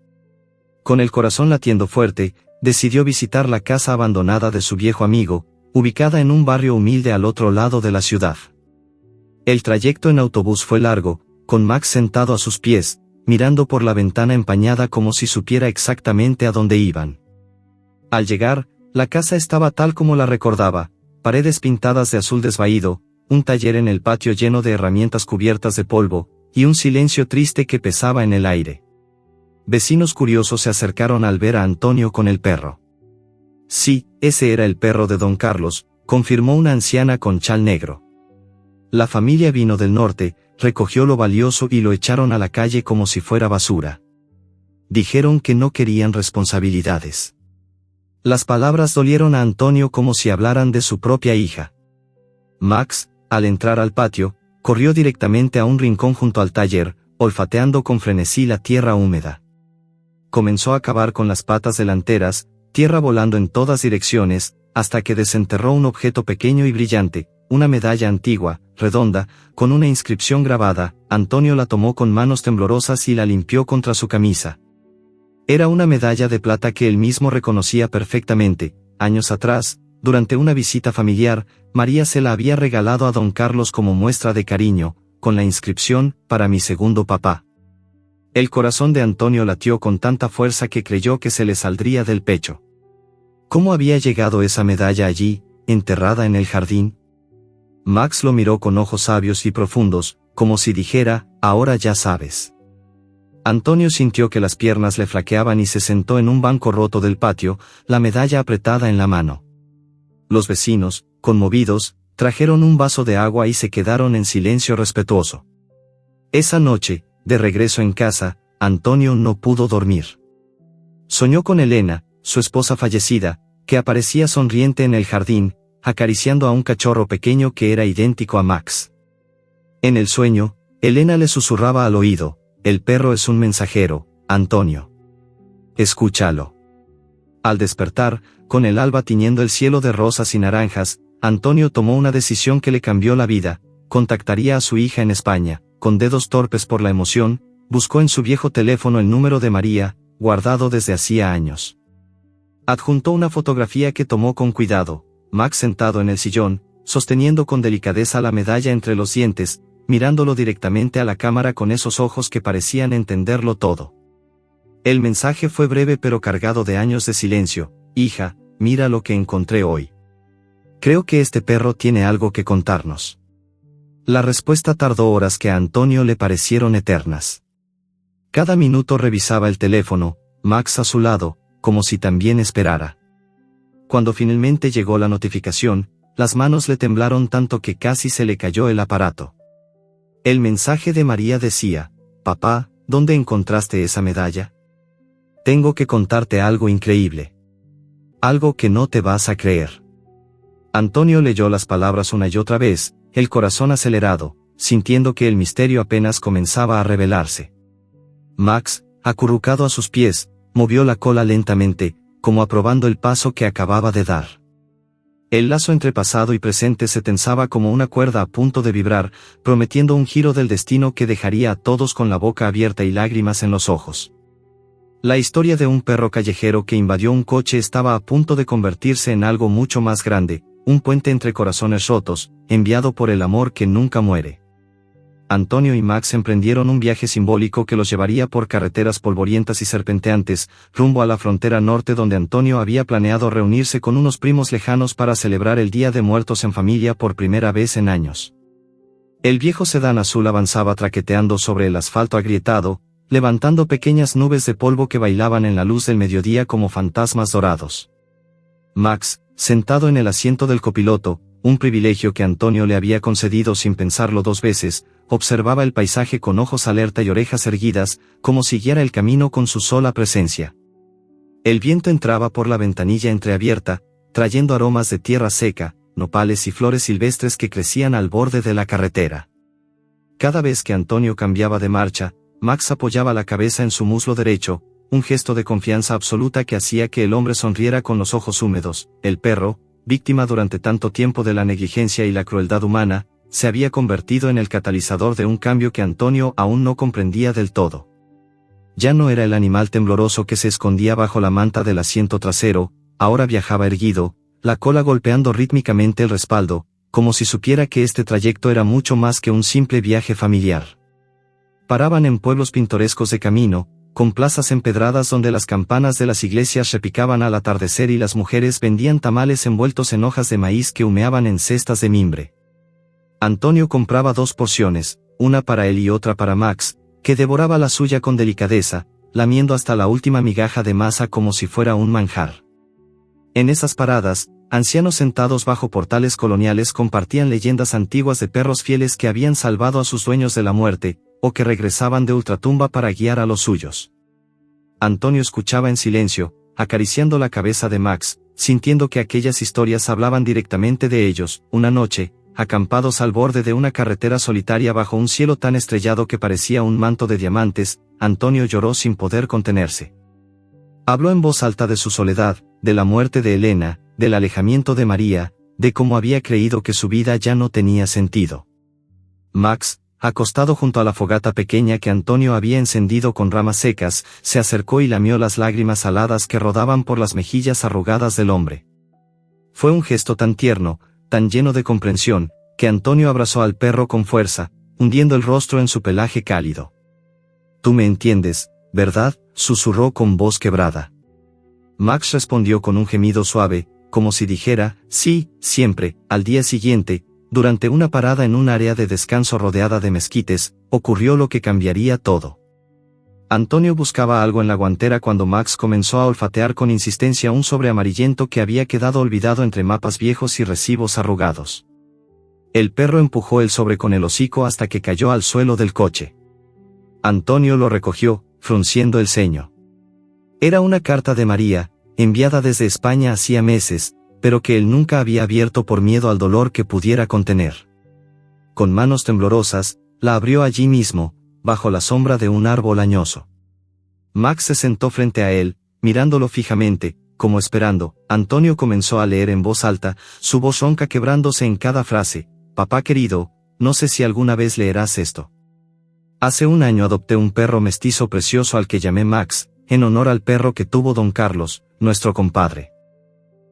Con el corazón latiendo fuerte, decidió visitar la casa abandonada de su viejo amigo, ubicada en un barrio humilde al otro lado de la ciudad. El trayecto en autobús fue largo, con Max sentado a sus pies, mirando por la ventana empañada como si supiera exactamente a dónde iban. Al llegar, la casa estaba tal como la recordaba: paredes pintadas de azul desvaído, un taller en el patio lleno de herramientas cubiertas de polvo, y un silencio triste que pesaba en el aire. Vecinos curiosos se acercaron al ver a Antonio con el perro. Sí, ese era el perro de Don Carlos, confirmó una anciana con chal negro. La familia vino del norte, recogió lo valioso y lo echaron a la calle como si fuera basura. Dijeron que no querían responsabilidades. Las palabras dolieron a Antonio como si hablaran de su propia hija. Max, al entrar al patio, corrió directamente a un rincón junto al taller, olfateando con frenesí la tierra húmeda. comenzó a cavar con las patas delanteras, tierra volando en todas direcciones, hasta que desenterró un objeto pequeño y brillante, una medalla antigua, redonda, con una inscripción grabada. Antonio la tomó con manos temblorosas y la limpió contra su camisa. Era una medalla de plata que él mismo reconocía perfectamente. Años atrás, durante una visita familiar, María se la había regalado a don Carlos como muestra de cariño, con la inscripción, para mi segundo papá. El corazón de Antonio latió con tanta fuerza que creyó que se le saldría del pecho. ¿Cómo había llegado esa medalla allí, enterrada en el jardín? Max lo miró con ojos sabios y profundos, como si dijera, ahora ya sabes. Antonio sintió que las piernas le flaqueaban y se sentó en un banco roto del patio, la medalla apretada en la mano. Los vecinos, conmovidos, trajeron un vaso de agua y se quedaron en silencio respetuoso. Esa noche, de regreso en casa, Antonio no pudo dormir. Soñó con Elena, su esposa fallecida, que aparecía sonriente en el jardín, acariciando a un cachorro pequeño que era idéntico a Max. En el sueño, Elena le susurraba al oído, el perro es un mensajero, Antonio. Escúchalo. Al despertar, con el alba tiñendo el cielo de rosas y naranjas, Antonio tomó una decisión que le cambió la vida. Contactaría a su hija en España. Con dedos torpes por la emoción, buscó en su viejo teléfono el número de María, guardado desde hacía años. Adjuntó una fotografía que tomó con cuidado, Max sentado en el sillón, sosteniendo con delicadeza la medalla entre los dientes, mirándolo directamente a la cámara con esos ojos que parecían entenderlo todo. El mensaje fue breve pero cargado de años de silencio. Hija, mira lo que encontré hoy. Creo que este perro tiene algo que contarnos. La respuesta tardó horas que a Antonio le parecieron eternas. Cada minuto revisaba el teléfono, Max a su lado, como si también esperara. Cuando finalmente llegó la notificación, las manos le temblaron tanto que casi se le cayó el aparato. El mensaje de María decía, papá, ¿dónde encontraste esa medalla? Tengo que contarte algo increíble. Algo que no te vas a creer. Antonio leyó las palabras una y otra vez, el corazón acelerado, sintiendo que el misterio apenas comenzaba a revelarse. Max, acurrucado a sus pies, movió la cola lentamente, como aprobando el paso que acababa de dar. El lazo entre pasado y presente se tensaba como una cuerda a punto de vibrar, prometiendo un giro del destino que dejaría a todos con la boca abierta y lágrimas en los ojos. La historia de un perro callejero que invadió un coche estaba a punto de convertirse en algo mucho más grande, un puente entre corazones rotos, enviado por el amor que nunca muere. Antonio y Max emprendieron un viaje simbólico que los llevaría por carreteras polvorientas y serpenteantes, rumbo a la frontera norte donde Antonio había planeado reunirse con unos primos lejanos para celebrar el Día de Muertos en familia por primera vez en años. El viejo sedán azul avanzaba traqueteando sobre el asfalto agrietado, levantando pequeñas nubes de polvo que bailaban en la luz del mediodía como fantasmas dorados. Max, sentado en el asiento del copiloto, un privilegio que Antonio le había concedido sin pensarlo dos veces, observaba el paisaje con ojos alerta y orejas erguidas, como siguiera el camino con su sola presencia. El viento entraba por la ventanilla entreabierta, trayendo aromas de tierra seca, nopales y flores silvestres que crecían al borde de la carretera. Cada vez que Antonio cambiaba de marcha, Max apoyaba la cabeza en su muslo derecho, un gesto de confianza absoluta que hacía que el hombre sonriera con los ojos húmedos. El perro, víctima durante tanto tiempo de la negligencia y la crueldad humana, se había convertido en el catalizador de un cambio que Antonio aún no comprendía del todo. Ya no era el animal tembloroso que se escondía bajo la manta del asiento trasero, ahora viajaba erguido, la cola golpeando rítmicamente el respaldo, como si supiera que este trayecto era mucho más que un simple viaje familiar. Paraban en pueblos pintorescos de camino, con plazas empedradas donde las campanas de las iglesias repicaban al atardecer y las mujeres vendían tamales envueltos en hojas de maíz que humeaban en cestas de mimbre. Antonio compraba 2 porciones, una para él y otra para Max, que devoraba la suya con delicadeza, lamiendo hasta la última migaja de masa como si fuera un manjar. En esas paradas, ancianos sentados bajo portales coloniales compartían leyendas antiguas de perros fieles que habían salvado a sus dueños de la muerte, o que regresaban de ultratumba para guiar a los suyos. Antonio escuchaba en silencio, acariciando la cabeza de Max, sintiendo que aquellas historias hablaban directamente de ellos. Una noche, acampados al borde de una carretera solitaria bajo un cielo tan estrellado que parecía un manto de diamantes, Antonio lloró sin poder contenerse. Habló en voz alta de su soledad, de la muerte de Elena, del alejamiento de María, de cómo había creído que su vida ya no tenía sentido. Max, acostado junto a la fogata pequeña que Antonio había encendido con ramas secas, se acercó y lamió las lágrimas saladas que rodaban por las mejillas arrugadas del hombre. Fue un gesto tan tierno, tan lleno de comprensión, que Antonio abrazó al perro con fuerza, hundiendo el rostro en su pelaje cálido. «Tú me entiendes, ¿verdad?», susurró con voz quebrada. Max respondió con un gemido suave, como si dijera, «Sí, siempre». Al día siguiente, durante una parada en un área de descanso rodeada de mezquites, ocurrió lo que cambiaría todo. Antonio buscaba algo en la guantera cuando Max comenzó a olfatear con insistencia un sobre amarillento que había quedado olvidado entre mapas viejos y recibos arrugados. El perro empujó el sobre con el hocico hasta que cayó al suelo del coche. Antonio lo recogió, frunciendo el ceño. Era una carta de María, enviada desde España hacía meses, pero que él nunca había abierto por miedo al dolor que pudiera contener. Con manos temblorosas, la abrió allí mismo, bajo la sombra de un árbol añoso. Max se sentó frente a él, mirándolo fijamente, como esperando. Antonio comenzó a leer en voz alta, su voz ronca quebrándose en cada frase. «Papá querido, no sé si alguna vez leerás esto. Hace un año adopté un perro mestizo precioso al que llamé Max, en honor al perro que tuvo don Carlos, nuestro compadre.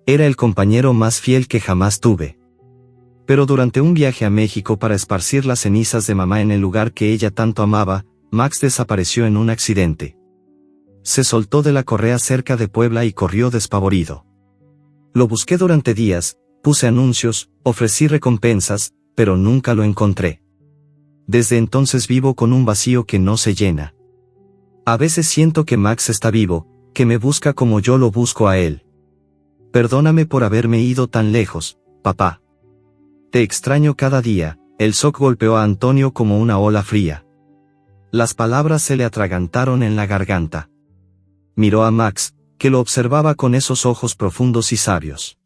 Era el compañero más fiel que jamás tuve. Pero durante un viaje a México para esparcir las cenizas de mamá en el lugar que ella tanto amaba, Max desapareció en un accidente. Se soltó de la correa cerca de Puebla y corrió despavorido. Lo busqué durante días, puse anuncios, ofrecí recompensas, pero nunca lo encontré. Desde entonces vivo con un vacío que no se llena. A veces siento que Max está vivo, que me busca como yo lo busco a él. Perdóname por haberme ido tan lejos, papá. Te extraño cada día». El shock golpeó a Antonio como una ola fría. Las palabras se le atragantaron en la garganta. Miró a Max, que lo observaba con esos ojos profundos y sabios.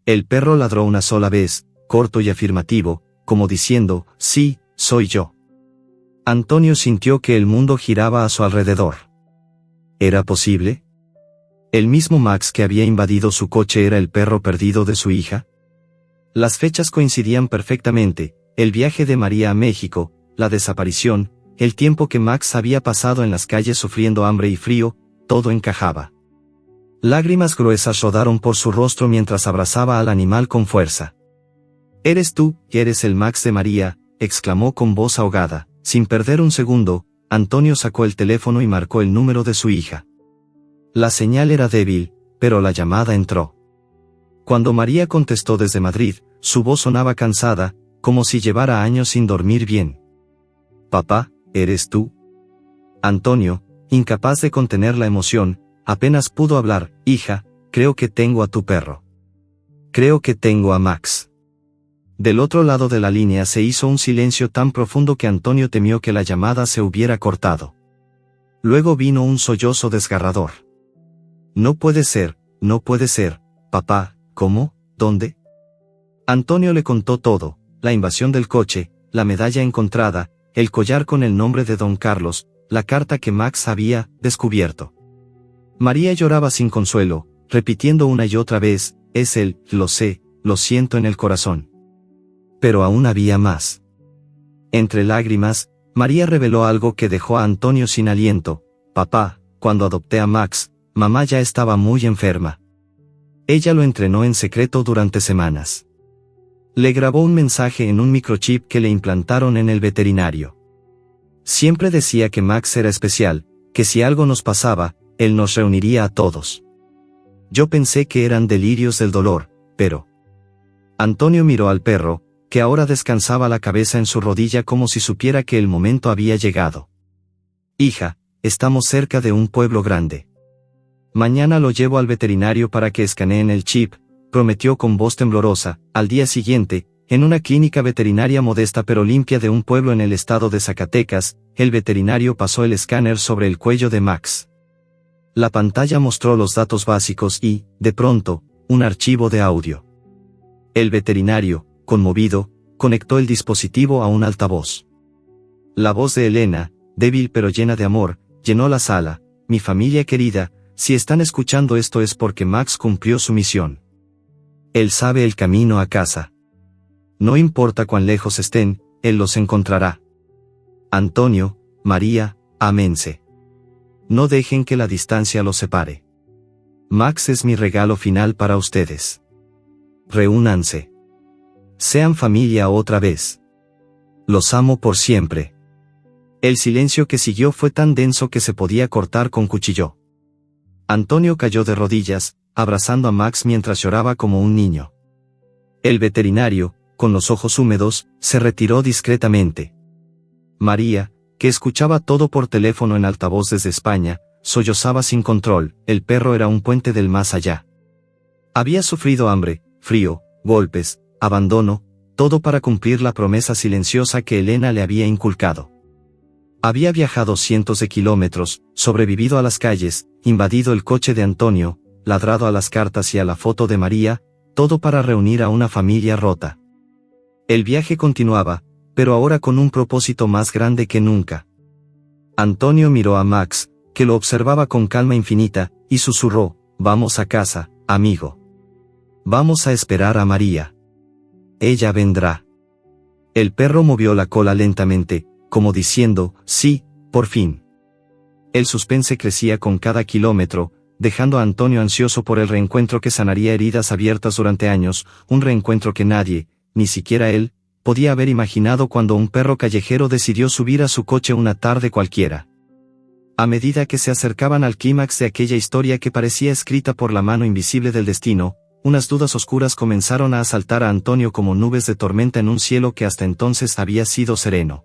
El perro ladró una sola vez, corto y afirmativo, como diciendo, «Sí, soy yo». Antonio sintió que el mundo giraba a su alrededor. ¿Era posible? ¿El mismo Max que había invadido su coche era el perro perdido de su hija? Las fechas coincidían perfectamente, el viaje de María a México, la desaparición, el tiempo que Max había pasado en las calles sufriendo hambre y frío, todo encajaba. Lágrimas gruesas rodaron por su rostro mientras abrazaba al animal con fuerza. «¿Eres tú, que eres el Max de María?», exclamó con voz ahogada. Sin perder un segundo, Antonio sacó el teléfono y marcó el número de su hija. La señal era débil, pero la llamada entró. Cuando María contestó desde Madrid, su voz sonaba cansada, como si llevara años sin dormir bien. «Papá, ¿eres tú?». Antonio, incapaz de contener la emoción, apenas pudo hablar. «Hija, creo que tengo a tu perro. Creo que tengo a Max». Del otro lado de la línea se hizo un silencio tan profundo que Antonio temió que la llamada se hubiera cortado. Luego vino un sollozo desgarrador. «No puede ser, papá». «¿Cómo? ¿Dónde?». Antonio le contó todo, la invasión del coche, la medalla encontrada, el collar con el nombre de don Carlos, la carta que Max había descubierto. María lloraba sin consuelo, repitiendo una y otra vez, «Es él, lo sé, lo siento en el corazón». Pero aún había más. Entre lágrimas, María reveló algo que dejó a Antonio sin aliento. «Papá, cuando adopté a Max, mamá ya estaba muy enferma. Ella lo entrenó en secreto durante semanas. Le grabó un mensaje en un microchip que le implantaron en el veterinario. Siempre decía que Max era especial, que si algo nos pasaba, él nos reuniría a todos. Yo pensé que eran delirios del dolor, pero...». Antonio miró al perro, que ahora descansaba la cabeza en su rodilla como si supiera que el momento había llegado. «Hija, estamos cerca de un pueblo grande. Mañana lo llevo al veterinario para que escaneen el chip», prometió con voz temblorosa. Al día siguiente, en una clínica veterinaria modesta pero limpia de un pueblo en el estado de Zacatecas, el veterinario pasó el escáner sobre el cuello de Max. La pantalla mostró los datos básicos y, de pronto, un archivo de audio. El veterinario, conmovido, conectó el dispositivo a un altavoz. La voz de Elena, débil pero llena de amor, llenó la sala. «Mi familia querida, si están escuchando esto es porque Max cumplió su misión. Él sabe el camino a casa. No importa cuán lejos estén, él los encontrará. Antonio, María, ámense. No dejen que la distancia los separe. Max es mi regalo final para ustedes. Reúnanse. Sean familia otra vez. Los amo por siempre. El silencio que siguió fue tan denso que se podía cortar con cuchillo. Antonio cayó de rodillas, abrazando a Max mientras lloraba como un niño. El veterinario, con los ojos húmedos, se retiró discretamente. María, que escuchaba todo por teléfono en altavoz desde España, sollozaba sin control. El perro era un puente del más allá. Había sufrido hambre, frío, golpes, abandono, todo para cumplir la promesa silenciosa que Elena le había inculcado. Había viajado cientos de kilómetros, sobrevivido a las calles, invadido el coche de Antonio, ladrado a las cartas y a la foto de María, todo para reunir a una familia rota. El viaje continuaba, pero ahora con un propósito más grande que nunca. Antonio miró a Max, que lo observaba con calma infinita, y susurró: «Vamos a casa, amigo. Vamos a esperar a María. Ella vendrá». El perro movió la cola lentamente, como diciendo: «Sí, por fin». El suspense crecía con cada kilómetro, dejando a Antonio ansioso por el reencuentro que sanaría heridas abiertas durante años, un reencuentro que nadie, ni siquiera él, podía haber imaginado cuando un perro callejero decidió subir a su coche una tarde cualquiera. A medida que se acercaban al clímax de aquella historia que parecía escrita por la mano invisible del destino, unas dudas oscuras comenzaron a asaltar a Antonio como nubes de tormenta en un cielo que hasta entonces había sido sereno.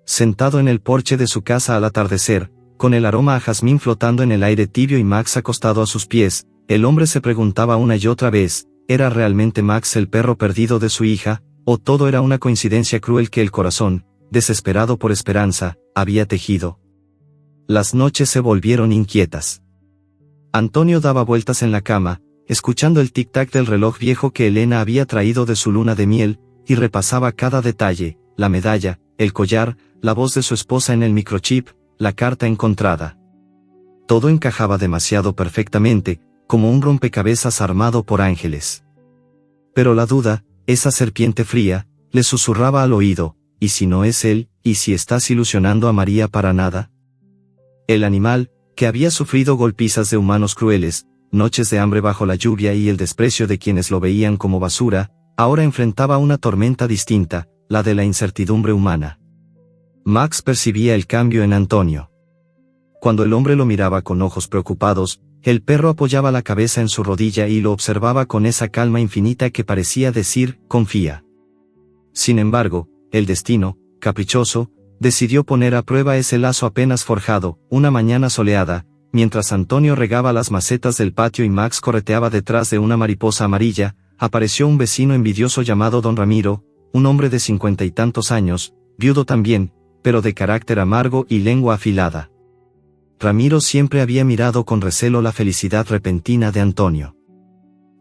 Sentado en el porche de su casa al atardecer, con el aroma a jazmín flotando en el aire tibio y Max acostado a sus pies, el hombre se preguntaba una y otra vez: ¿era realmente Max el perro perdido de su hija, o todo era una coincidencia cruel que el corazón, desesperado por esperanza, había tejido? Las noches se volvieron inquietas. Antonio daba vueltas en la cama, escuchando el tic-tac del reloj viejo que Elena había traído de su luna de miel, y repasaba cada detalle: la medalla, el collar, la voz de su esposa en el microchip, la carta encontrada. Todo encajaba demasiado perfectamente, como un rompecabezas armado por ángeles. Pero la duda, esa serpiente fría, le susurraba al oído: ¿y si no es él? ¿Y si estás ilusionando a María para nada? El animal, que había sufrido golpizas de humanos crueles, noches de hambre bajo la lluvia y el desprecio de quienes lo veían como basura, ahora enfrentaba una tormenta distinta, la de la incertidumbre humana. Max percibía el cambio en Antonio. Cuando el hombre lo miraba con ojos preocupados, el perro apoyaba la cabeza en su rodilla y lo observaba con esa calma infinita que parecía decir: «Confía». Sin embargo, el destino, caprichoso, decidió poner a prueba ese lazo apenas forjado. Una mañana soleada, mientras Antonio regaba las macetas del patio y Max correteaba detrás de una mariposa amarilla, apareció un vecino envidioso llamado don Ramiro, un hombre de 50 y tantos años, viudo también, pero de carácter amargo y lengua afilada. Ramiro siempre había mirado con recelo la felicidad repentina de Antonio.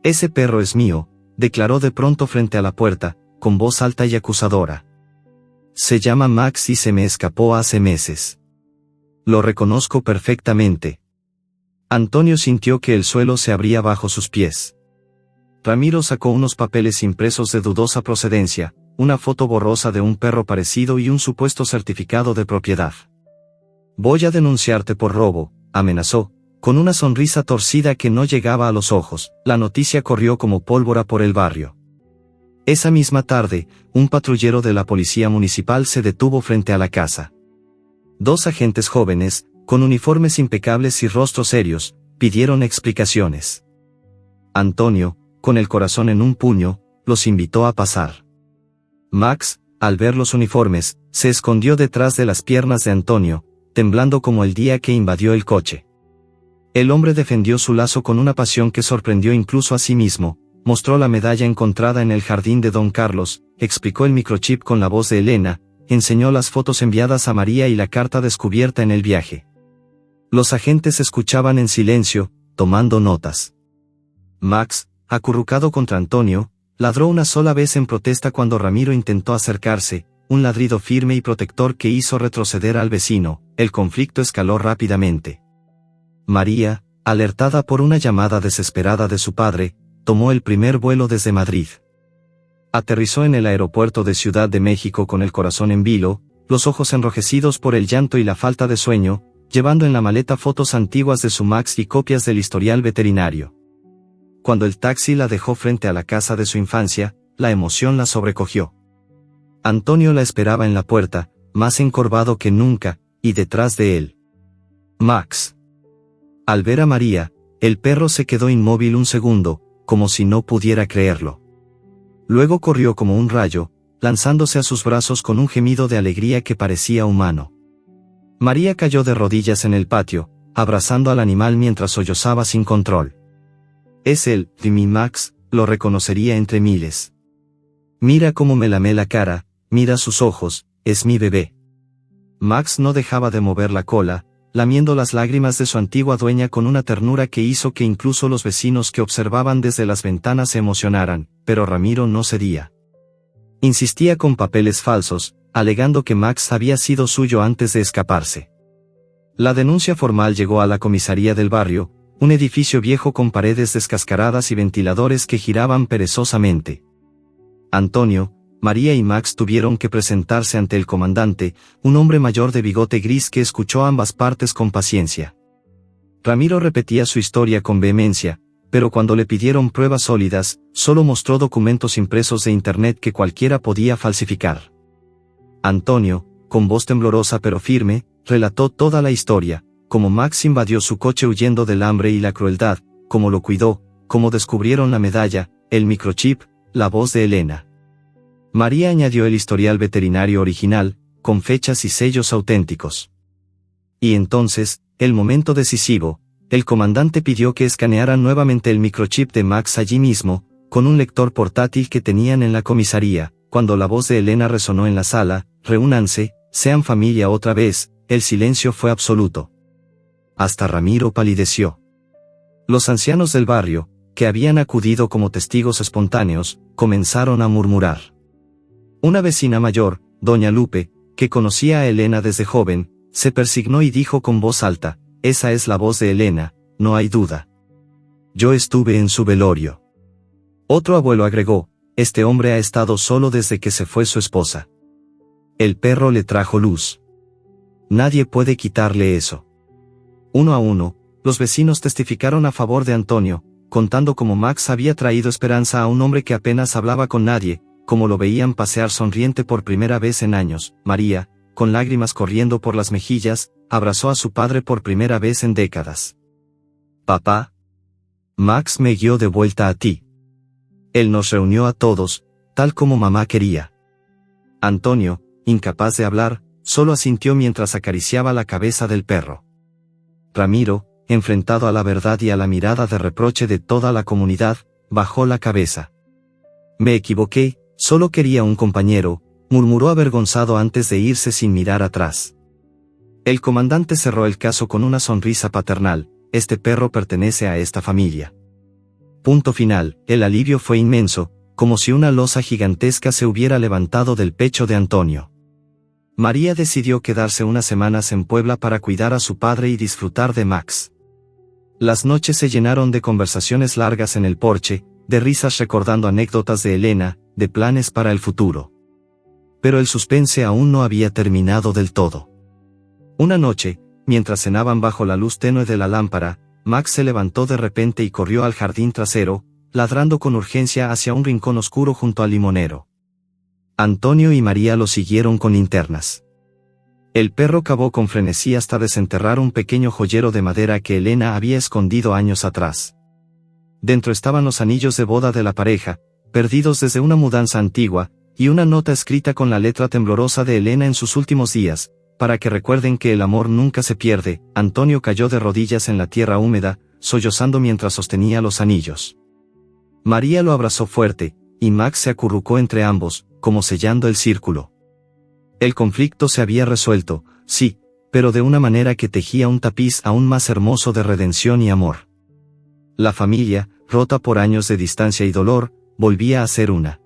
«Ese perro es mío», declaró de pronto frente a la puerta, con voz alta y acusadora. «Se llama Max y se me escapó hace meses. Lo reconozco perfectamente». Antonio sintió que el suelo se abría bajo sus pies. Ramiro sacó unos papeles impresos de dudosa procedencia, una foto borrosa de un perro parecido y un supuesto certificado de propiedad. «Voy a denunciarte por robo», amenazó, con una sonrisa torcida que no llegaba a los ojos. La noticia corrió como pólvora por el barrio. Esa misma tarde, un patrullero de la policía municipal se detuvo frente a la casa. Dos agentes jóvenes, con uniformes impecables y rostros serios, pidieron explicaciones. Antonio, con el corazón en un puño, los invitó a pasar. Max, al ver los uniformes, se escondió detrás de las piernas de Antonio, temblando como el día que invadió el coche. El hombre defendió su lazo con una pasión que sorprendió incluso a sí mismo, mostró la medalla encontrada en el jardín de Don Carlos, explicó el microchip con la voz de Elena, enseñó las fotos enviadas a María y la carta descubierta en el viaje. Los agentes escuchaban en silencio, tomando notas. Max, acurrucado contra Antonio, ladró una sola vez en protesta cuando Ramiro intentó acercarse, un ladrido firme y protector que hizo retroceder al vecino. El conflicto escaló rápidamente. María, Alertada por una llamada desesperada de su padre, tomó el primer vuelo desde Madrid. Aterrizó en el aeropuerto de Ciudad de México con el corazón en vilo, los ojos enrojecidos por el llanto y la falta de sueño, llevando en la maleta fotos antiguas de su Max y copias del historial veterinario. Cuando el taxi la dejó frente a la casa de su infancia, la emoción la sobrecogió. Antonio la esperaba en la puerta, más encorvado que nunca, y detrás de él, Max. Al ver a María, el perro se quedó inmóvil un segundo, como si no pudiera creerlo. Luego corrió como un rayo, lanzándose a sus brazos con un gemido de alegría que parecía humano. María cayó de rodillas en el patio, abrazando al animal mientras sollozaba sin control. Es él, mi Max, lo reconocería entre miles. Mira cómo me lamé la cara, mira sus ojos, es mi bebé. Max no dejaba de mover la cola, lamiendo las lágrimas de su antigua dueña con una ternura que hizo que incluso los vecinos que observaban desde las ventanas se emocionaran, pero Ramiro no cedía. Insistía con papeles falsos, alegando que Max había sido suyo antes de escaparse. La denuncia formal llegó a la comisaría del barrio, un edificio viejo con paredes descascaradas y ventiladores que giraban perezosamente. Antonio, María y Max tuvieron que presentarse ante el comandante, un hombre mayor de bigote gris que escuchó ambas partes con paciencia. Ramiro repetía su historia con vehemencia, pero cuando le pidieron pruebas sólidas, solo mostró documentos impresos de internet que cualquiera podía falsificar. Antonio, con voz temblorosa pero firme, relató toda la historia, cómo Max invadió su coche huyendo del hambre y la crueldad, cómo lo cuidó, cómo descubrieron la medalla, el microchip, la voz de Elena. María añadió el historial veterinario original, con fechas y sellos auténticos. Y entonces, el momento decisivo, el comandante pidió que escanearan nuevamente el microchip de Max allí mismo, con un lector portátil que tenían en la comisaría. Cuando la voz de Elena resonó en la sala, reúnanse, sean familia otra vez, el silencio fue absoluto. Hasta Ramiro palideció. Los ancianos del barrio, que habían acudido como testigos espontáneos, comenzaron a murmurar. Una vecina mayor, doña Lupe, que conocía a Elena desde joven, se persignó y dijo con voz alta, esa es la voz de Elena, no hay duda. Yo estuve en su velorio. Otro abuelo agregó, este hombre ha estado solo desde que se fue su esposa. El perro le trajo luz. Nadie puede quitarle eso. Uno a uno, los vecinos testificaron a favor de Antonio, contando cómo Max había traído esperanza a un hombre que apenas hablaba con nadie, como lo veían pasear sonriente por primera vez en años. María, con lágrimas corriendo por las mejillas, abrazó a su padre por primera vez en décadas. Papá. Max me guió de vuelta a ti. Él nos reunió a todos, tal como mamá quería. Antonio, incapaz de hablar, solo asintió mientras acariciaba la cabeza del perro. Ramiro, enfrentado a la verdad y a la mirada de reproche de toda la comunidad, bajó la cabeza. Me equivoqué, solo quería un compañero, murmuró avergonzado antes de irse sin mirar atrás. El comandante cerró el caso con una sonrisa paternal, este perro pertenece a esta familia. Punto final, el alivio fue inmenso, como si una losa gigantesca se hubiera levantado del pecho de Antonio. María decidió quedarse unas semanas en Puebla para cuidar a su padre y disfrutar de Max. Las noches se llenaron de conversaciones largas en el porche, de risas recordando anécdotas de Elena, de planes para el futuro. Pero el suspense aún no había terminado del todo. Una noche, mientras cenaban bajo la luz tenue de la lámpara, Max se levantó de repente y corrió al jardín trasero, ladrando con urgencia hacia un rincón oscuro junto al limonero. Antonio y María lo siguieron con linternas. El perro cavó con frenesí hasta desenterrar un pequeño joyero de madera que Elena había escondido años atrás. Dentro estaban los anillos de boda de la pareja, perdidos desde una mudanza antigua, y una nota escrita con la letra temblorosa de Elena en sus últimos días, para que recuerden que el amor nunca se pierde. Antonio cayó de rodillas en la tierra húmeda, sollozando mientras sostenía los anillos. María lo abrazó fuerte, y Max se acurrucó entre ambos, como sellando el círculo. El conflicto se había resuelto, sí, pero de una manera que tejía un tapiz aún más hermoso de redención y amor. La familia, rota por años de distancia y dolor, volvía a ser una.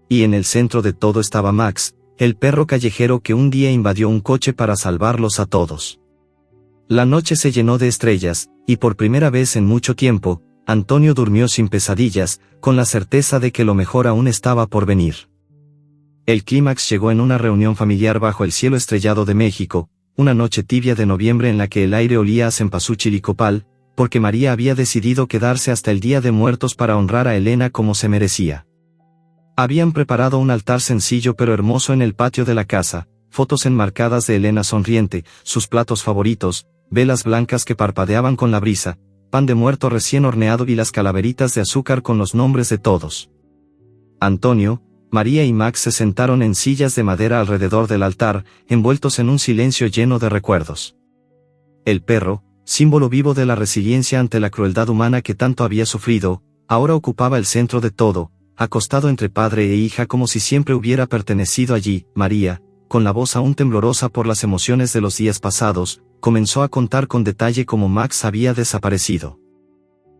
Y en el centro de todo estaba Max, el perro callejero que un día invadió un coche para salvarlos a todos. La noche se llenó de estrellas, y por primera vez en mucho tiempo, Antonio durmió sin pesadillas, con la certeza de que lo mejor aún estaba por venir. El clímax llegó en una reunión familiar bajo el cielo estrellado de México, una noche tibia de noviembre en la que el aire olía a cempasúchil y copal, porque María había decidido quedarse hasta el Día de Muertos para honrar a Elena como se merecía. Habían preparado un altar sencillo pero hermoso en el patio de la casa, fotos enmarcadas de Elena sonriente, sus platos favoritos, velas blancas que parpadeaban con la brisa, pan de muerto recién horneado y las calaveritas de azúcar con los nombres de todos. Antonio, María y Max se sentaron en sillas de madera alrededor del altar, envueltos en un silencio lleno de recuerdos. El perro, símbolo vivo de la resiliencia ante la crueldad humana que tanto había sufrido, ahora ocupaba el centro de todo, acostado entre padre e hija como si siempre hubiera pertenecido allí. María, con la voz aún temblorosa por las emociones de los días pasados, comenzó a contar con detalle cómo Max había desaparecido.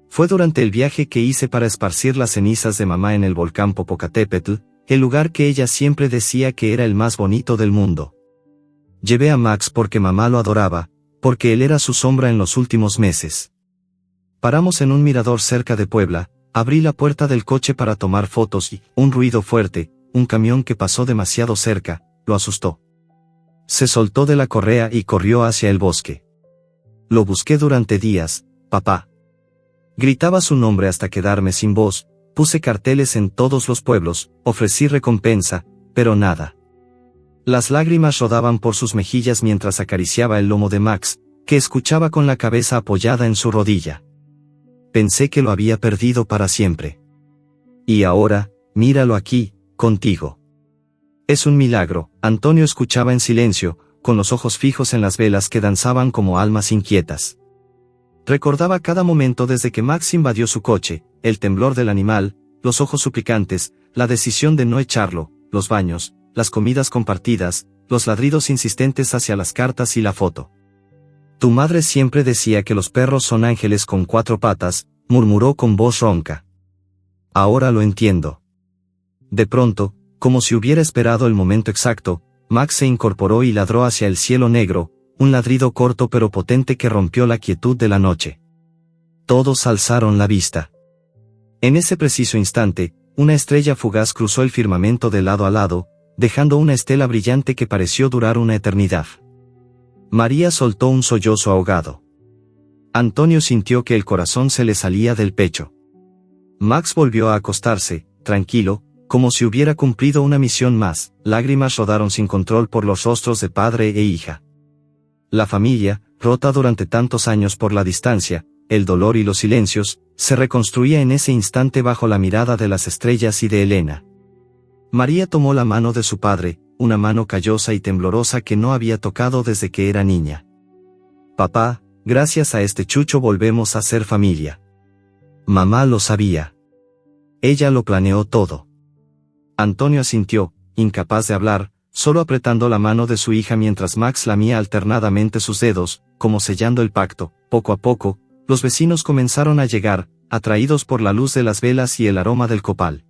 Fue durante el viaje que hice para esparcir las cenizas de mamá en el volcán Popocatépetl, el lugar que ella siempre decía que era el más bonito del mundo. Llevé a Max porque mamá lo adoraba, porque él era su sombra en los últimos meses. Paramos en un mirador cerca de Puebla, abrí la puerta del coche para tomar fotos y, un ruido fuerte, un camión que pasó demasiado cerca, lo asustó. Se soltó de la correa y corrió hacia el bosque. Lo busqué durante días, papá. Gritaba su nombre hasta quedarme sin voz, puse carteles en todos los pueblos, ofrecí recompensa, pero nada. Las lágrimas rodaban por sus mejillas mientras acariciaba el lomo de Max, que escuchaba con la cabeza apoyada en su rodilla. Pensé que lo había perdido para siempre. Y ahora, míralo aquí, contigo. Es un milagro. Antonio escuchaba en silencio, con los ojos fijos en las velas que danzaban como almas inquietas. Recordaba cada momento desde que Max invadió su coche, el temblor del animal, los ojos suplicantes, la decisión de no echarlo, los baños, las comidas compartidas, los ladridos insistentes hacia las cartas y la foto. Tu madre siempre decía que los perros son ángeles con 4 patas, murmuró con voz ronca. Ahora lo entiendo. De pronto, como si hubiera esperado el momento exacto, Max se incorporó y ladró hacia el cielo negro, un ladrido corto pero potente que rompió la quietud de la noche. Todos alzaron la vista. En ese preciso instante, una estrella fugaz cruzó el firmamento de lado a lado, dejando una estela brillante que pareció durar una eternidad. María soltó un sollozo ahogado. Antonio sintió que el corazón se le salía del pecho. Max volvió a acostarse, tranquilo, como si hubiera cumplido una misión más. Lágrimas rodaron sin control por los rostros de padre e hija. La familia, rota durante tantos años por la distancia, el dolor y los silencios, se reconstruía en ese instante bajo la mirada de las estrellas y de Elena. María tomó la mano de su padre, una mano callosa y temblorosa que no había tocado desde que era niña. Papá, gracias a este chucho volvemos a ser familia. Mamá lo sabía. Ella lo planeó todo. Antonio asintió, incapaz de hablar, solo apretando la mano de su hija mientras Max lamía alternadamente sus dedos, como sellando el pacto. Poco a poco, los vecinos comenzaron a llegar, atraídos por la luz de las velas y el aroma del copal.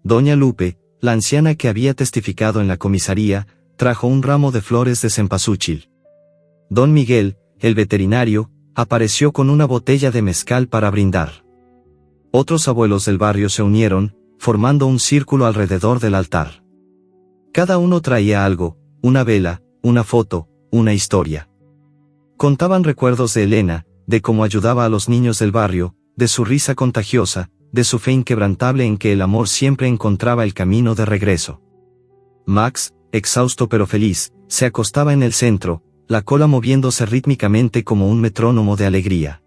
Doña Lupe, la anciana que había testificado en la comisaría, trajo un ramo de flores de cempasúchil. Don Miguel, el veterinario, apareció con una botella de mezcal para brindar. Otros abuelos del barrio se unieron, formando un círculo alrededor del altar. Cada uno traía algo, una vela, una foto, una historia. Contaban recuerdos de Elena, de cómo ayudaba a los niños del barrio, de su risa contagiosa, de su fe inquebrantable en que el amor siempre encontraba el camino de regreso. Max, exhausto pero feliz, se acostaba en el centro, la cola moviéndose rítmicamente como un metrónomo de alegría.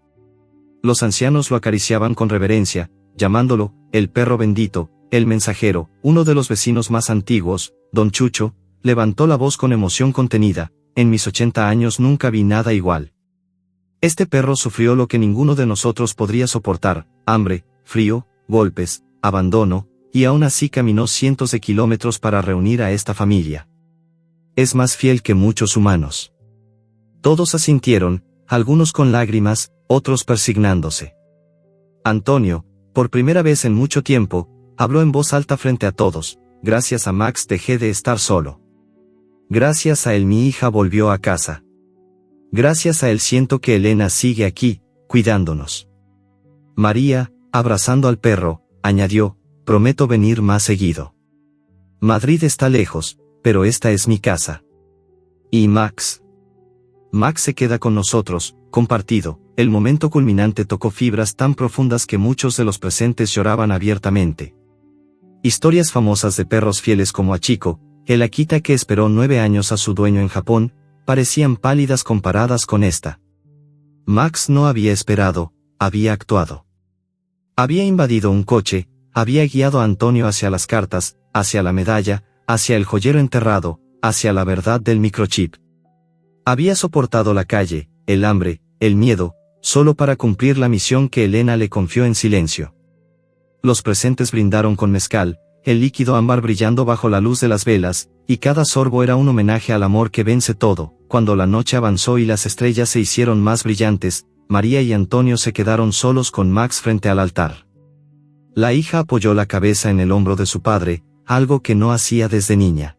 Los ancianos lo acariciaban con reverencia, llamándolo, el perro bendito, el mensajero. Uno de los vecinos más antiguos, don Chucho, levantó la voz con emoción contenida, en mis 80 años nunca vi nada igual. Este perro sufrió lo que ninguno de nosotros podría soportar, hambre, frío, golpes, abandono, y aún así caminó cientos de kilómetros para reunir a esta familia. Es más fiel que muchos humanos. Todos asintieron, algunos con lágrimas, otros persignándose. Antonio, por primera vez en mucho tiempo, habló en voz alta frente a todos. Gracias a Max dejé de estar solo. Gracias a él mi hija volvió a casa. Gracias a él siento que Elena sigue aquí, cuidándonos. María, abrazando al perro, añadió, prometo venir más seguido. Madrid está lejos, pero esta es mi casa. ¿Y Max? Max se queda con nosotros, compartido. El momento culminante tocó fibras tan profundas que muchos de los presentes lloraban abiertamente. Historias famosas de perros fieles como Hachiko, el Akita que esperó 9 años a su dueño en Japón, parecían pálidas comparadas con esta. Max no había esperado, había actuado. Había invadido un coche, había guiado a Antonio hacia las cartas, hacia la medalla, hacia el joyero enterrado, hacia la verdad del microchip. Había soportado la calle, el hambre, el miedo, solo para cumplir la misión que Elena le confió en silencio. Los presentes brindaron con mezcal, el líquido ámbar brillando bajo la luz de las velas, y cada sorbo era un homenaje al amor que vence todo. Cuando la noche avanzó y las estrellas se hicieron más brillantes, María y Antonio se quedaron solos con Max frente al altar. La hija apoyó la cabeza en el hombro de su padre, algo que no hacía desde niña.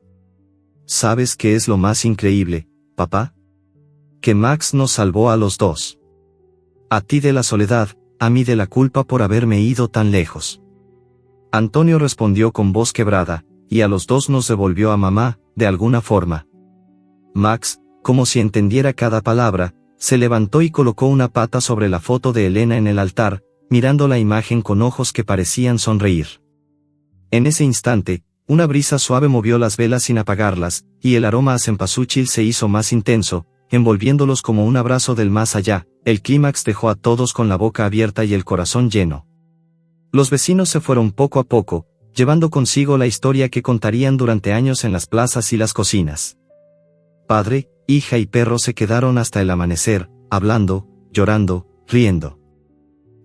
¿Sabes qué es lo más increíble, papá? Que Max nos salvó a los dos. A ti de la soledad, a mí de la culpa por haberme ido tan lejos. Antonio respondió con voz quebrada, y a los dos nos devolvió a mamá, de alguna forma. Max, como si entendiera cada palabra, se levantó y colocó una pata sobre la foto de Elena en el altar, mirando la imagen con ojos que parecían sonreír. En ese instante, una brisa suave movió las velas sin apagarlas, y el aroma a cempasúchil se hizo más intenso, envolviéndolos como un abrazo del más allá. El clímax dejó a todos con la boca abierta y el corazón lleno. Los vecinos se fueron poco a poco, llevando consigo la historia que contarían durante años en las plazas y las cocinas. Padre, hija y perro se quedaron hasta el amanecer, hablando, llorando, riendo.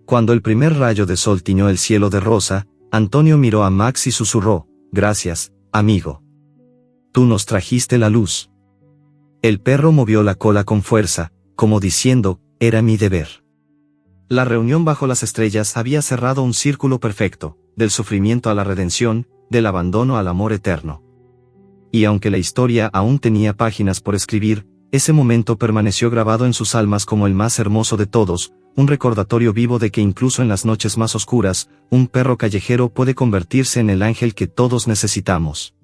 Cuando el primer rayo de sol tiñó el cielo de rosa, Antonio miró a Max y susurró, gracias, amigo. Tú nos trajiste la luz. El perro movió la cola con fuerza, como diciendo, era mi deber. La reunión bajo las estrellas había cerrado un círculo perfecto, del sufrimiento a la redención, del abandono al amor eterno. Y aunque la historia aún tenía páginas por escribir, ese momento permaneció grabado en sus almas como el más hermoso de todos, un recordatorio vivo de que incluso en las noches más oscuras, un perro callejero puede convertirse en el ángel que todos necesitamos.